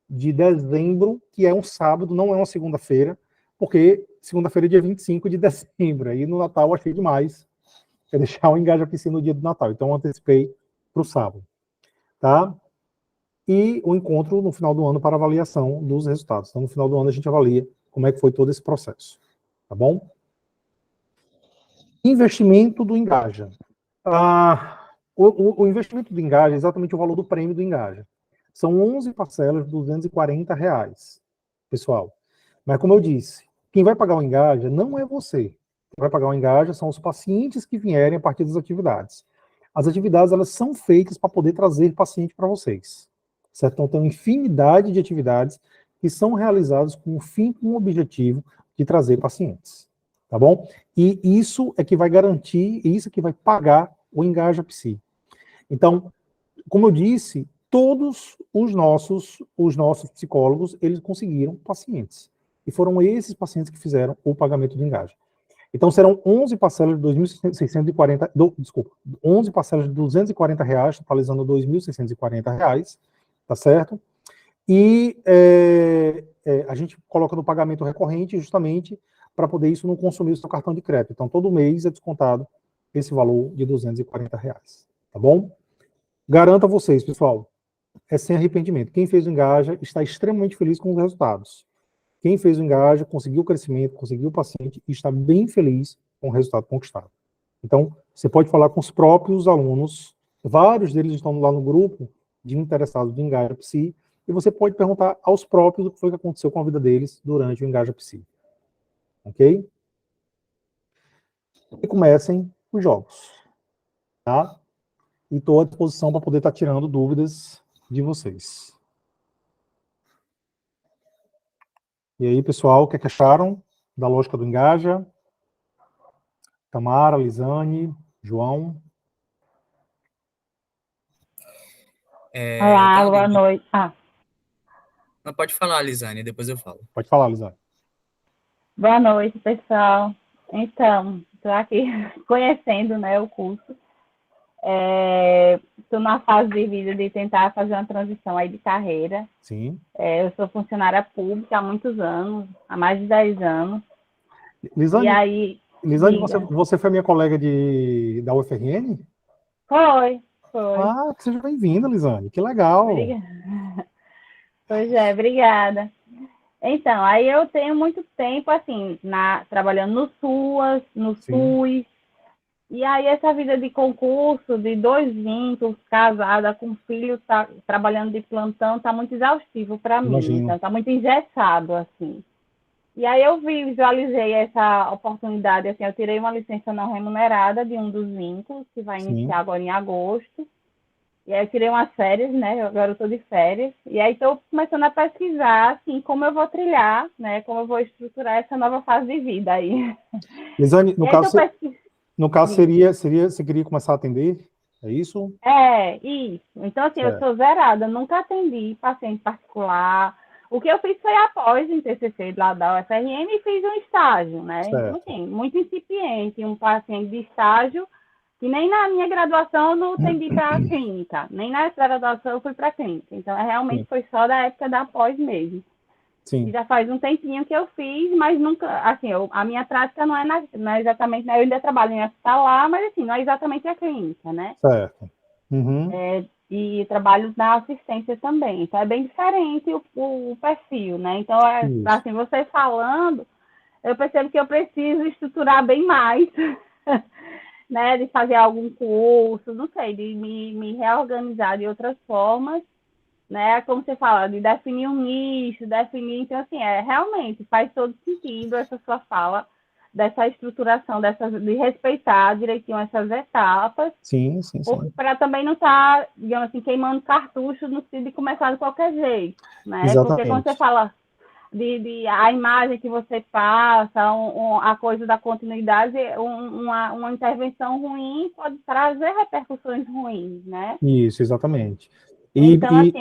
de dezembro, que é um sábado, não é uma segunda-feira, porque segunda-feira é dia 25 de dezembro, aí no Natal eu achei demais deixar o Engaja Psi no dia do Natal, então eu antecipei para o sábado, tá? E o encontro no final do ano para avaliação dos resultados. Então, no final do ano a gente avalia como é que foi todo esse processo, tá bom? Investimento do Engaja. O investimento do Engaja é exatamente o valor do prêmio do Engaja. São 11 parcelas de R$ 240, pessoal. Mas, como eu disse, quem vai pagar o Engaja não é você. Quem vai pagar o Engaja são os pacientes que vierem a partir das atividades. As atividades, elas são feitas para poder trazer paciente para vocês. Certo? Então, tem uma infinidade de atividades que são realizadas com o fim, com o objetivo de trazer pacientes. Tá bom? E isso é que vai garantir, isso é que vai pagar o Engaja Psi. Então, como eu disse, todos os nossos psicólogos, eles conseguiram pacientes. E foram esses pacientes que fizeram o pagamento do Engaja. Então, serão 11 parcelas de 2.640, desculpa, 11 parcelas de R$ 240, totalizando R$ 2.640, tá certo? E a gente coloca no pagamento recorrente justamente para poder isso não consumir o seu cartão de crédito. Então, todo mês é descontado esse valor de R$ 240, tá bom? Garanto a vocês, pessoal, é sem arrependimento. Quem fez o Engaja está extremamente feliz com os resultados. Quem fez o Engaja conseguiu o crescimento, conseguiu o paciente e está bem feliz com o resultado conquistado. Então, você pode falar com os próprios alunos, vários deles estão lá no grupo de interessados do Engaja Psi, e você pode perguntar aos próprios o que foi que aconteceu com a vida deles durante o Engaja Psi. Ok? E comecem os jogos. Tá? E estou à disposição para poder estar tirando dúvidas de vocês. E aí, pessoal, o que acharam da lógica do Engaja? Tamara, Lisane, João? Olá, Tá boa bom. noite. Não pode falar, Lisane, depois eu falo. Pode falar, Lisane. Boa noite, pessoal. Então, estou aqui conhecendo, né, o curso. Estou na fase de vida de tentar fazer uma transição aí de carreira. Sim. Eu sou funcionária pública há muitos anos, há mais de 10 anos. Lisane, E aí, você foi minha colega da UFRN? Foi. Ah, seja bem-vinda, Lisane. Que legal. Pois é, obrigada. Então, aí eu tenho muito tempo, assim, trabalhando no SUS, e aí essa vida de concurso, de 2 vínculos, casada, com filho, trabalhando de plantão, tá muito exaustivo para mim, Imagino. então tá muito engessado, assim. E aí eu visualizei essa oportunidade, assim, eu tirei uma licença não remunerada de um dos vínculos, que vai iniciar agora em agosto. E aí eu tirei umas férias, né? Agora eu estou de férias. E aí estou começando a pesquisar, assim, como eu vou trilhar, né? Como eu vou estruturar essa nova fase de vida aí. Lisane, no caso seria, você queria começar a atender? É isso? Isso. Então, assim, eu sou zerada, nunca atendi paciente particular. O que eu fiz foi após em TCC lá da UFRN e fiz um estágio, né? Então, assim, muito incipiente, um paciente de estágio, que nem na minha graduação eu não atendi para a clínica, nem na graduação eu fui para a clínica. Então, realmente foi só da época da pós mesmo. Sim. E já faz um tempinho que eu fiz, mas nunca, assim, a minha prática não é exatamente, né? Eu ainda trabalho em hospitalar, mas assim, não é exatamente a clínica, né? Certo. Uhum. E trabalho na assistência também. Então, é bem diferente o perfil, né? Então, assim, você falando, eu percebo que eu preciso estruturar bem mais, né? De fazer algum curso, não sei, de me reorganizar de outras formas, né? Como você fala, de definir um nicho, então, assim, realmente faz todo sentido essa sua fala, dessa estruturação, de respeitar direitinho essas etapas. Sim. Para também não estar, digamos assim, queimando cartucho no sentido de começar de qualquer jeito, né? Exatamente. Porque quando você fala a imagem que você passa, a coisa da continuidade, uma intervenção ruim pode trazer repercussões ruins, né? Isso, exatamente. Então, assim...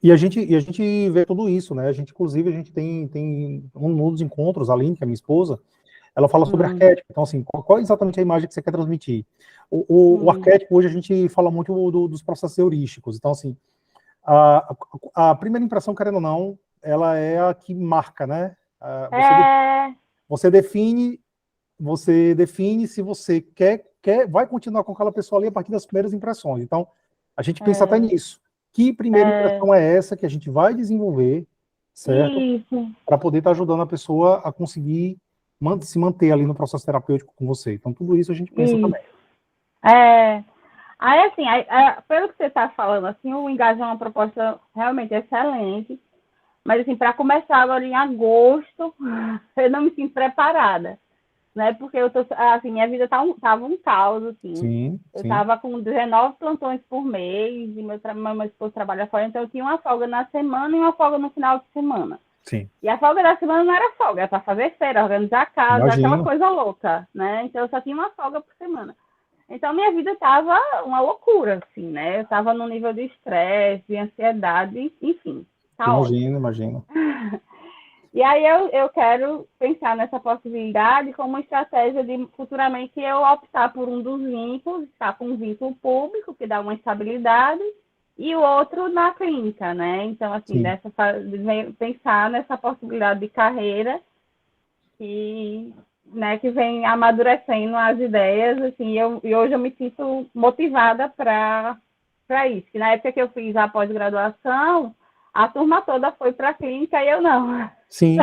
E a gente vê tudo isso, né? Inclusive, a gente tem um dos encontros, a Aline, que é minha esposa, ela fala sobre arquétipo. Então, assim, qual é exatamente a imagem que você quer transmitir? O arquétipo, hoje, a gente fala muito dos processos heurísticos. Então, assim, a primeira impressão, querendo ou não, ela é a que marca, né? Você define se você vai continuar com aquela pessoa ali a partir das primeiras impressões. Então, a gente pensa até nisso. Que primeira impressão é essa que a gente vai desenvolver, certo? Para poder estar ajudando a pessoa a conseguir se manter ali no processo terapêutico com você. Então, tudo isso a gente pensa também. Aí, assim, pelo que você está falando, assim, o Engaja é uma proposta realmente excelente, mas, assim, para começar agora em agosto, eu não me sinto preparada, né? Porque eu tô, assim, minha vida tava um caos, assim. Sim, eu sim. tava com 19 plantões por mês, e meu esposo trabalha fora, então eu tinha uma folga na semana e uma folga no final de semana. Sim. E a folga da semana não era folga, era para fazer feira, organizar a casa, aquela coisa louca, né? Então eu só tinha uma folga por semana. Então minha vida tava uma loucura, assim, né? Eu tava num nível de estresse, de ansiedade, enfim. Imagino. E aí eu quero pensar nessa possibilidade como uma estratégia de futuramente eu optar por um dos vínculos, estar com um vínculo público, que dá uma estabilidade, e o outro na clínica, né? Então, assim, pensar nessa possibilidade de carreira que vem amadurecendo as ideias, assim, e hoje eu me sinto motivada para isso. Que na época que eu fiz a pós-graduação, a turma toda foi para a clínica e eu não. Sim.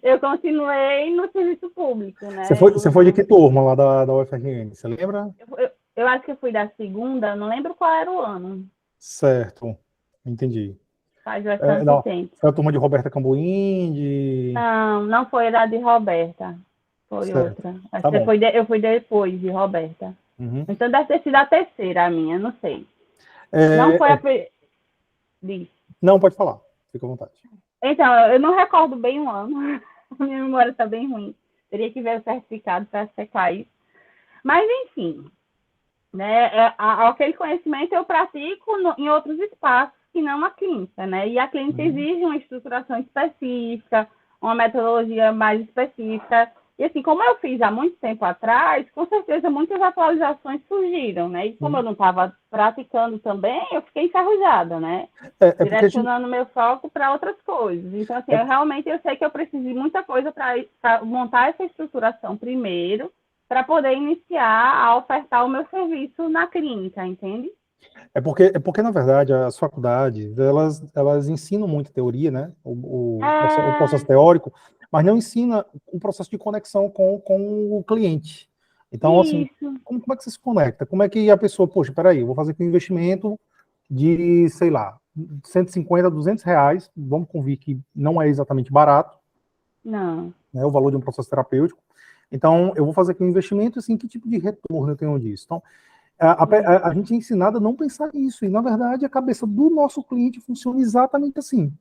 Eu continuei no serviço público, né? Você foi de que turma lá da UFRN? Você lembra? Eu acho que eu fui da segunda, não lembro qual era o ano. Certo, entendi. Faz bastante tempo. Foi a turma de Roberta Cambuim, Não foi a de Roberta. Foi certo. outra. Acho que eu fui depois de Roberta. Uhum. Então deve ter sido a terceira, a minha, não sei. Não foi a... Não, pode falar. Fica à vontade. Então, eu não recordo bem o ano. A minha memória está bem ruim. Teria que ver o certificado para secar isso. Mas, enfim, né, aquele conhecimento eu pratico em outros espaços que não a clínica, né? E a clínica exige uma estruturação específica, uma metodologia mais específica. E, assim, como eu fiz há muito tempo atrás, com certeza muitas atualizações surgiram, né? E como eu não estava praticando também, eu fiquei enferrujada, né? Direcionando meu foco para outras coisas. Então, assim, eu sei que eu preciso de muita coisa para montar essa estruturação primeiro, para poder iniciar a ofertar o meu serviço na clínica, entende? É porque, na verdade, as faculdades, elas ensinam muito teoria, né? O processo teórico, mas não ensina o processo de conexão com o cliente. Então, assim, como é que você se conecta? Como é que a pessoa, poxa, peraí, eu vou fazer aqui um investimento de, sei lá, 150, 200 reais, vamos convir que não é exatamente barato. Não. Né, o valor de um processo terapêutico. Então, eu vou fazer aqui um investimento, assim, que tipo de retorno eu tenho disso? Então, a gente é ensinado a não pensar nisso, e, na verdade, a cabeça do nosso cliente funciona exatamente assim.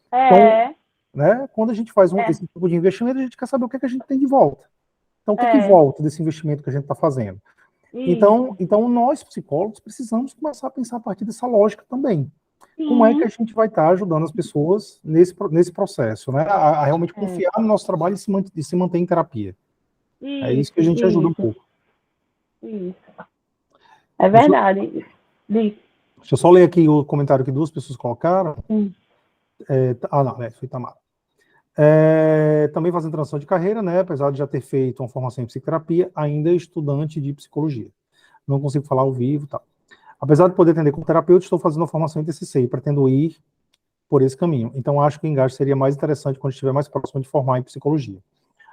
Então, né, quando a gente faz esse tipo de investimento, a gente quer saber o que a gente tem de volta. Então, o que volta desse investimento que a gente está fazendo? Então, nós, psicólogos, precisamos começar a pensar a partir dessa lógica também. Como é que a gente vai estar ajudando as pessoas nesse processo, né? A realmente confiar no nosso trabalho e se manter em terapia. É isso que a gente ajuda um pouco. Isso. É verdade. Deixa eu só ler aqui o comentário que duas pessoas colocaram. Não, foi Tamara. Também fazendo transição de carreira, né? Apesar de já ter feito uma formação em psicoterapia, ainda é estudante de psicologia. Não consigo falar ao vivo e tal. Apesar de poder atender como terapeuta, estou fazendo uma formação em TCC e pretendo ir por esse caminho. Então, acho que o Engaja seria mais interessante quando estiver mais próximo de formar em psicologia.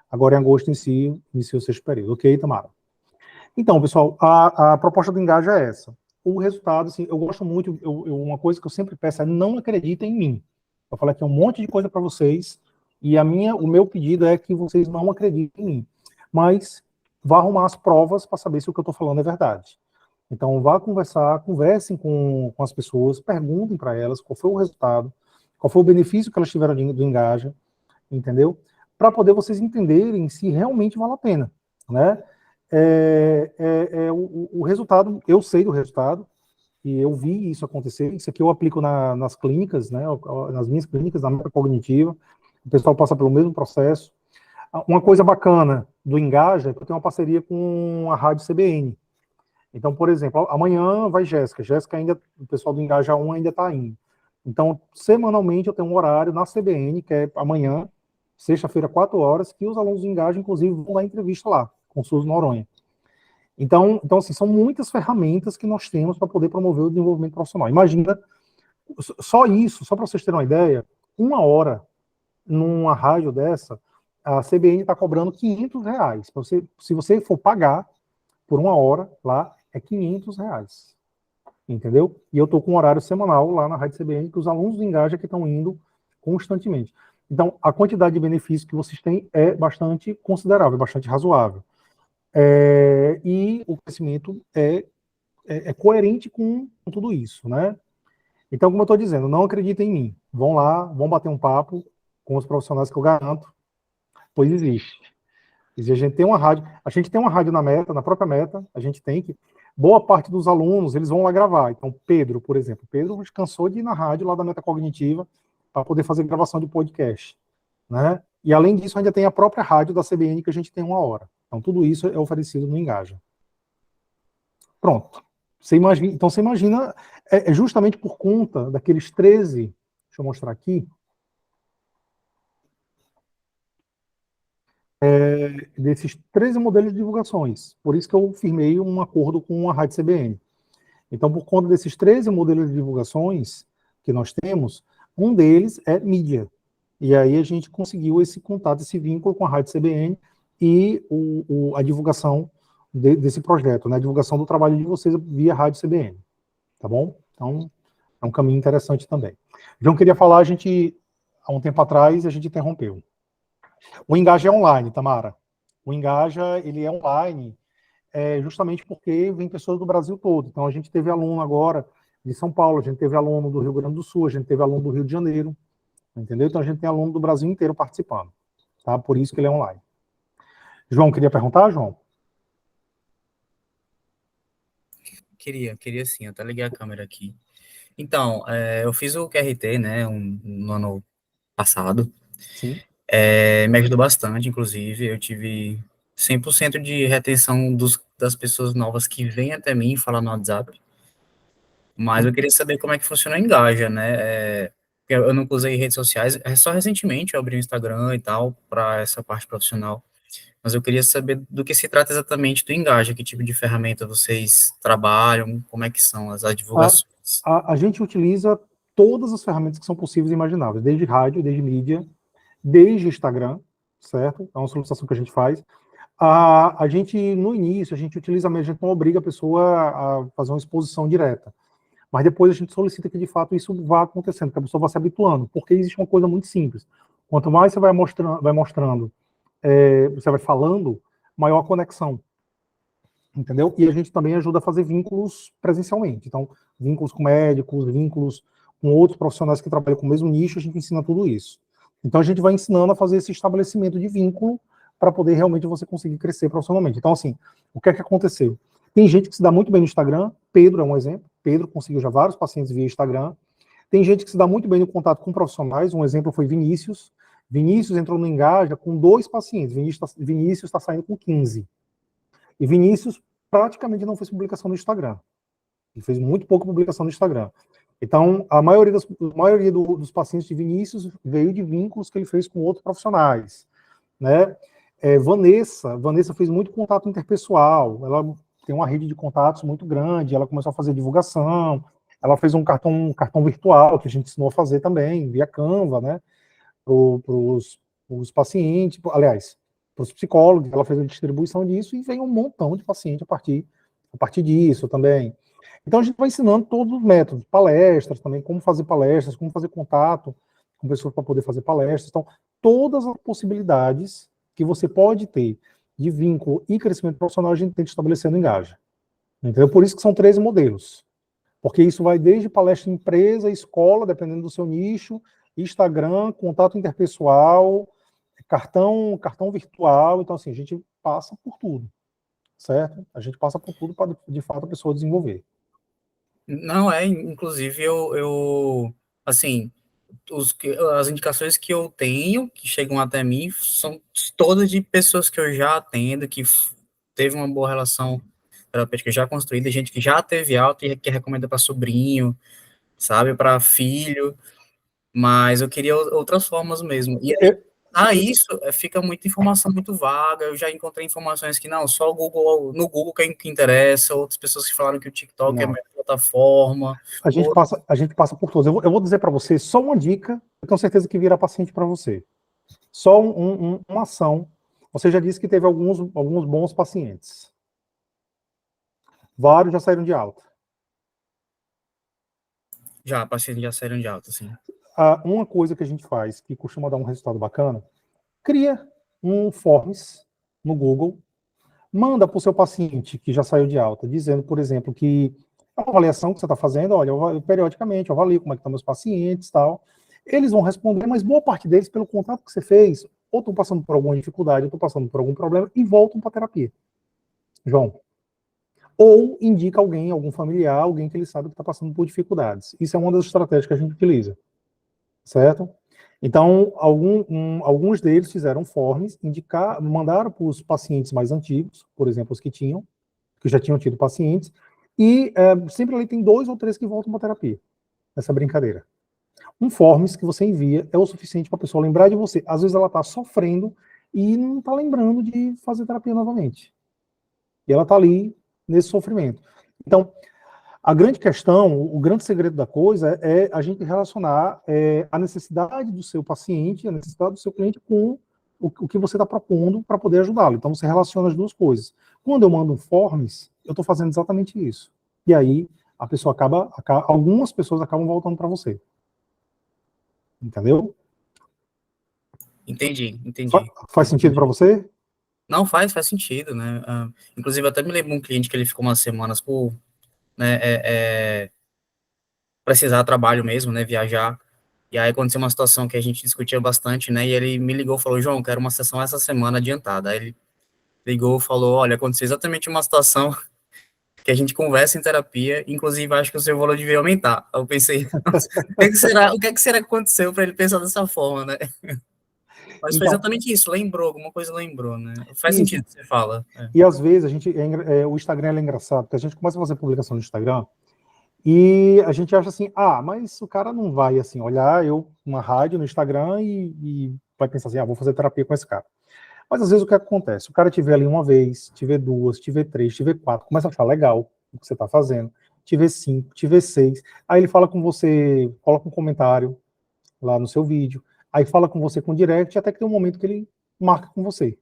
Agora, em agosto, inicio o sexto período. Ok, Tamara? Então, pessoal, a proposta do Engaja é essa. O resultado, assim, eu gosto muito, uma coisa que eu sempre peço é não acreditem em mim. Eu falei aqui um monte de coisa para vocês, e o meu pedido é que vocês não acreditem em mim. Mas vá arrumar as provas para saber se o que eu estou falando é verdade. Então, vá conversem com as pessoas, perguntem para elas qual foi o resultado, qual foi o benefício que elas tiveram do Engaja, entendeu? Para poder vocês entenderem se realmente vale a pena, né? O resultado, eu sei do resultado, e eu vi isso acontecer, isso aqui eu aplico nas clínicas, né? Nas minhas clínicas, na meta cognitiva, o pessoal passa pelo mesmo processo. Uma coisa bacana do Engaja é que eu tenho uma parceria com a Rádio CBN. Então, por exemplo, amanhã vai Jéssica. Jéssica ainda, o pessoal do Engaja 1 ainda está indo. Então, semanalmente eu tenho um horário na CBN, que é amanhã, sexta-feira, 4 horas, que os alunos do Engaja, inclusive, vão dar entrevista lá, com o Suzy Noronha. Então, assim, são muitas ferramentas que nós temos para poder promover o desenvolvimento profissional. Imagina, só isso, só para vocês terem uma ideia, 1 hora numa rádio dessa, a CBN está cobrando R$ 500. Se você for pagar por 1 hora lá, é R$ 500. Entendeu? E eu estou com um horário semanal lá na Rádio CBN, que os alunos do Engaja que estão indo constantemente. Então, a quantidade de benefícios que vocês têm é bastante considerável, bastante razoável. E o crescimento é coerente com tudo isso, né? Então, como eu estou dizendo, não acreditem em mim. Vão lá, vão bater um papo com os profissionais que eu garanto, pois existe. A gente tem uma rádio na Meta, na própria Meta, a gente tem que... Boa parte dos alunos, eles vão lá gravar. Então, Pedro, por exemplo, Pedro cansou de ir na rádio lá da Meta Cognitiva para poder fazer gravação de podcast, né? E, além disso, ainda tem a própria rádio da CBN que a gente tem 1 hora. Então, tudo isso é oferecido no Engaja. Pronto. Então, você imagina, é justamente por conta daqueles 13, deixa eu mostrar aqui, desses 13 modelos de divulgações. Por isso que eu firmei um acordo com a Rádio CBN. Então, por conta desses 13 modelos de divulgações que nós temos, um deles é mídia. E aí a gente conseguiu esse contato, esse vínculo com a Rádio CBN e a divulgação desse projeto, né? A divulgação do trabalho de vocês via Rádio CBN. Tá bom? Então, é um caminho interessante também. João queria falar, há um tempo atrás, a gente interrompeu. O Engaja é online, Tamara. O Engaja, ele é online, justamente porque vem pessoas do Brasil todo. Então, a gente teve aluno agora de São Paulo, a gente teve aluno do Rio Grande do Sul, a gente teve aluno do Rio de Janeiro, entendeu? Então, a gente tem aluno do Brasil inteiro participando, tá? Por isso que ele é online. João, queria perguntar, João? Queria sim, eu até liguei a câmera aqui. Então, eu fiz o QRT, né, no ano passado. Sim. Me ajudou bastante, inclusive, eu tive 100% de retenção das pessoas novas que vêm até mim falar no WhatsApp. Mas eu queria saber como é que funciona o Engaja, né? Eu nunca usei redes sociais, só recentemente eu abri o Instagram e tal, para essa parte profissional. Mas eu queria saber do que se trata exatamente do Engaja, que tipo de ferramenta vocês trabalham, como é que são as divulgações. A gente utiliza todas as ferramentas que são possíveis e imagináveis, desde rádio, desde mídia, desde Instagram, certo? É uma solicitação que a gente faz. A gente, no início, a gente utiliza, a gente não obriga a pessoa a fazer uma exposição direta. Mas depois a gente solicita que, de fato, isso vá acontecendo, que a pessoa vá se habituando, porque existe uma coisa muito simples. Quanto mais você vai mostrando, você vai falando, maior a conexão. Entendeu? E a gente também ajuda a fazer vínculos presencialmente. Então, vínculos com médicos, vínculos com outros profissionais que trabalham com o mesmo nicho, a gente ensina tudo isso. Então, a gente vai ensinando a fazer esse estabelecimento de vínculo para poder realmente você conseguir crescer profissionalmente. Então, assim, o que é que aconteceu? Tem gente que se dá muito bem no Instagram, Pedro é um exemplo, Pedro conseguiu já vários pacientes via Instagram. Tem gente que se dá muito bem no contato com profissionais, um exemplo foi Vinícius. Vinícius entrou no Engaja com 2 pacientes, Vinícius está saindo com 15. E Vinícius praticamente não fez publicação no Instagram. Ele fez muito pouca publicação no Instagram. Então, a maioria dos pacientes de Vinícius veio de vínculos que ele fez com outros profissionais, né? Vanessa fez muito contato interpessoal, ela tem uma rede de contatos muito grande, ela começou a fazer divulgação, ela fez um cartão virtual que a gente ensinou a fazer também, via Canva, né? Para os pacientes, aliás, para os psicólogos, ela fez a distribuição disso e veio um montão de paciente a partir disso também. Então a gente vai ensinando todos os métodos, palestras também, como fazer palestras, como fazer contato com pessoas para poder fazer palestras. Então, todas as possibilidades que você pode ter de vínculo e crescimento profissional, a gente tenta estabelecer no Engaja. Entendeu? Por isso que são 13 modelos. Porque isso vai desde palestra em empresa, escola, dependendo do seu nicho, Instagram, contato interpessoal, cartão virtual. Então, assim, a gente passa por tudo, certo? A gente passa por tudo para, de fato, a pessoa desenvolver. Não, inclusive, assim, as indicações que eu tenho, que chegam até mim, são todas de pessoas que eu já atendo, que teve uma boa relação terapêutica já construída, gente que já teve alta e que recomenda para sobrinho, sabe, para filho, mas eu queria outras formas mesmo. E aí, isso fica muita informação muito vaga. Eu já encontrei informações que não, só no Google que interessa, outras pessoas que falaram que o TikTok é a melhor plataforma. A gente passa por todos. Eu vou dizer para você só uma dica, eu tenho certeza que virá paciente para você. Só uma ação. Você já disse que teve alguns bons pacientes. Vários já saíram de alta. Já, pacientes já saíram de alta, sim. Uma coisa que a gente faz, que costuma dar um resultado bacana, cria um forms no Google, manda para o seu paciente que já saiu de alta, dizendo, por exemplo, que é uma avaliação que você está fazendo, olha, periodicamente eu avalio como é que estão meus pacientes e tal. Eles vão responder, mas boa parte deles, pelo contato que você fez, ou estão passando por alguma dificuldade, ou estão passando por algum problema, e voltam para a terapia. João. Ou indica alguém, algum familiar, alguém que ele sabe que está passando por dificuldades. Isso é uma das estratégias que a gente utiliza. Certo? Então, alguns deles fizeram forms, mandaram para os pacientes mais antigos, por exemplo, os que já tinham tido pacientes, e sempre ali tem 2 ou 3 que voltam para a terapia, nessa brincadeira. Um forms que você envia é o suficiente para a pessoa lembrar de você. Às vezes ela está sofrendo e não está lembrando de fazer terapia novamente. E ela está ali nesse sofrimento. Então, a grande questão, o grande segredo da coisa é a gente relacionar a necessidade do seu paciente, a necessidade do seu cliente com o que você está propondo para poder ajudá-lo. Então, você relaciona as duas coisas. Quando eu mando um forms, eu estou fazendo exatamente isso. E aí, a pessoa algumas pessoas acabam voltando para você. Entendeu? Entendi. Faz sentido para você? Não, faz sentido, né? Inclusive, eu até me lembro de um cliente que ele ficou umas semanas por, né, precisar de trabalho mesmo, né, viajar. E aí aconteceu uma situação que a gente discutia bastante, né? E ele me ligou e falou, João, quero uma sessão essa semana adiantada. Aí ele ligou e falou, olha, aconteceu exatamente uma situação que a gente conversa em terapia, inclusive acho que o seu valor devia aumentar. Eu pensei, o que será que aconteceu para ele pensar dessa forma, né? Mas foi Então, exatamente isso, alguma coisa lembrou, né? Faz isso. sentido o que você fala. E às vezes o Instagram é engraçado, porque a gente começa a fazer publicação no Instagram e a gente acha assim, mas o cara não vai assim olhar uma rádio no Instagram e vai pensar assim, vou fazer terapia com esse cara. Mas às vezes o que acontece? O cara te vê ali uma vez, te vê 2, te vê 3, te vê 4, começa a achar legal o que você está fazendo, te vê 5, te vê 6, aí ele fala com você, coloca um comentário lá no seu vídeo, aí fala com você com direct, até que tem um momento que ele marca com você.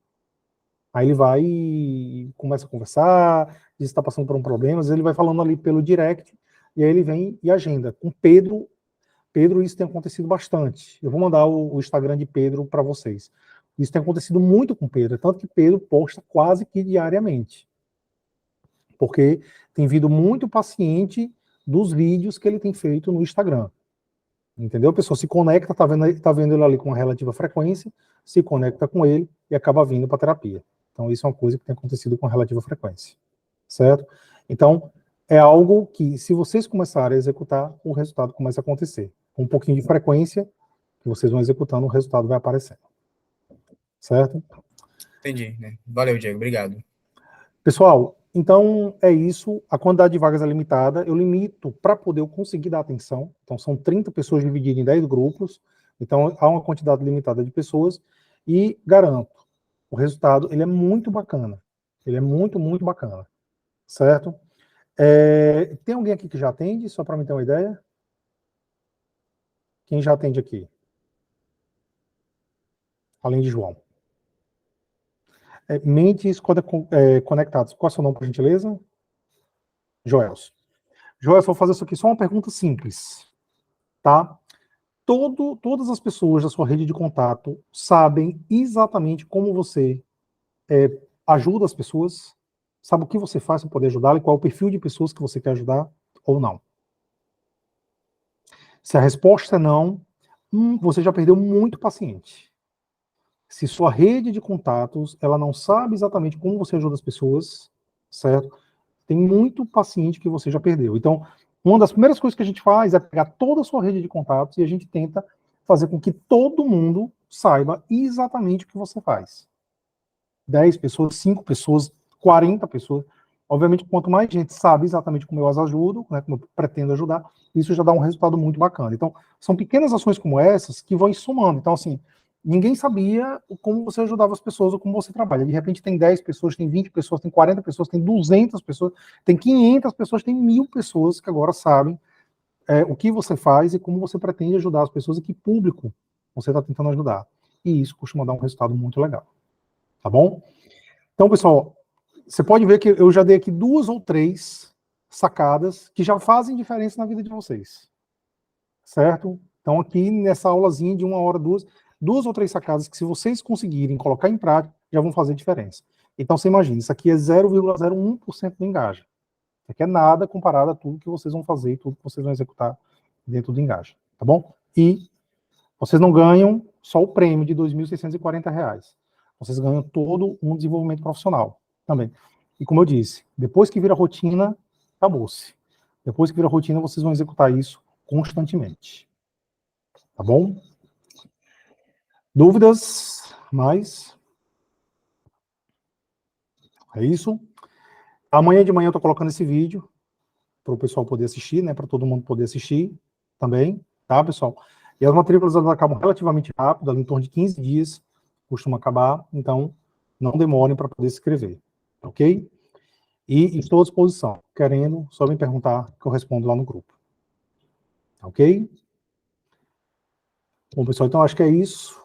Aí ele vai e começa a conversar, diz que está passando por um problema, às vezes ele vai falando ali pelo direct, e aí ele vem e agenda. Com Pedro, isso tem acontecido bastante. Eu vou mandar o Instagram de Pedro para vocês. Isso tem acontecido muito com Pedro, tanto que Pedro posta quase que diariamente. Porque tem vindo muito paciente dos vídeos que ele tem feito no Instagram. Entendeu? A pessoa se conecta, tá vendo ele ali com uma relativa frequência, se conecta com ele e acaba vindo para a terapia. Então, isso é uma coisa que tem acontecido com relativa frequência. Certo? Então, é algo que, se vocês começarem a executar, o resultado começa a acontecer. Com um pouquinho de frequência, que vocês vão executando, o resultado vai aparecendo. Certo? Entendi, né? Valeu, Diego, obrigado. Pessoal, então é isso. A quantidade de vagas é limitada. Eu limito para poder eu conseguir dar atenção. Então, são 30 pessoas divididas em 10 grupos. Então, há uma quantidade limitada de pessoas. E garanto, o resultado ele é muito bacana. Ele é muito, muito bacana. Certo? Tem alguém aqui que já atende, só para me ter uma ideia? Quem já atende aqui? Além de João. Mentes conectadas. Qual é o seu nome, por gentileza? Joelson. Joelson, vou fazer isso aqui só uma pergunta simples. Tá? Todas as pessoas da sua rede de contato sabem exatamente como você ajuda as pessoas? Sabe o que você faz para poder ajudá-la e qual é o perfil de pessoas que você quer ajudar ou não? Se a resposta é não, você já perdeu muito paciente. Se sua rede de contatos, ela não sabe exatamente como você ajuda as pessoas, certo? Tem muito paciente que você já perdeu. Então, uma das primeiras coisas que a gente faz é pegar toda a sua rede de contatos e a gente tenta fazer com que todo mundo saiba exatamente o que você faz. 10 pessoas, 5 pessoas, 40 pessoas. Obviamente, quanto mais gente sabe exatamente como eu as ajudo, né, como eu pretendo ajudar, isso já dá um resultado muito bacana. Então, são pequenas ações como essas que vão somando. Então, assim, ninguém sabia como você ajudava as pessoas ou como você trabalha. De repente tem 10 pessoas, tem 20 pessoas, tem 40 pessoas, tem 200 pessoas, tem 500 pessoas, tem 1000 pessoas que agora sabem o que você faz e como você pretende ajudar as pessoas e que público você está tentando ajudar. e isso costuma dar um resultado muito legal. Tá bom? Então, pessoal, você pode ver que eu já dei aqui 2 ou 3 sacadas que já fazem diferença na vida de vocês. Certo? Então, aqui nessa aulazinha de 1 hora, 2 ou 3 sacadas que, se vocês conseguirem colocar em prática, já vão fazer diferença. Então, você imagina, isso aqui é 0,01% do Engaja. Isso aqui é nada comparado a tudo que vocês vão fazer e tudo que vocês vão executar dentro do Engaja. Tá bom? E vocês não ganham só o prêmio de R$ 2.640. Vocês ganham todo um desenvolvimento profissional também. E como eu disse, depois que vira rotina, acabou-se. Depois que vira rotina, vocês vão executar isso constantemente. Tá bom? Dúvidas? Mais? É isso. Amanhã de manhã eu estou colocando esse vídeo para o pessoal poder assistir, né? Para todo mundo poder assistir também, tá, pessoal? E as matrículas elas acabam relativamente rápido, ali em torno de 15 dias costuma acabar, então não demorem para poder se inscrever, ok? E estou à disposição. Querendo, só me perguntar que eu respondo lá no grupo. Ok? Bom, pessoal, então acho que é isso.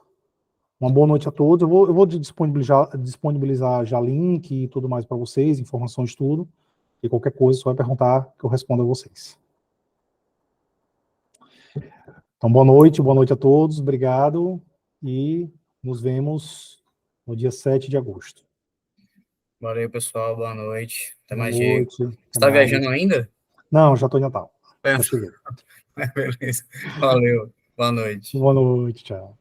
Uma boa noite a todos. Eu vou disponibilizar já link e tudo mais para vocês, informações de tudo. E qualquer coisa, só vai perguntar que eu respondo a vocês. Então, boa noite a todos. Obrigado. E nos vemos no dia 7 de agosto. Valeu, pessoal. Boa noite. Até Boa mais, Diego. noite. Você Até está mais. viajando ainda? Não, já estou em Natal. É. Já cheguei. Beleza. Valeu. Boa noite. Boa noite, tchau.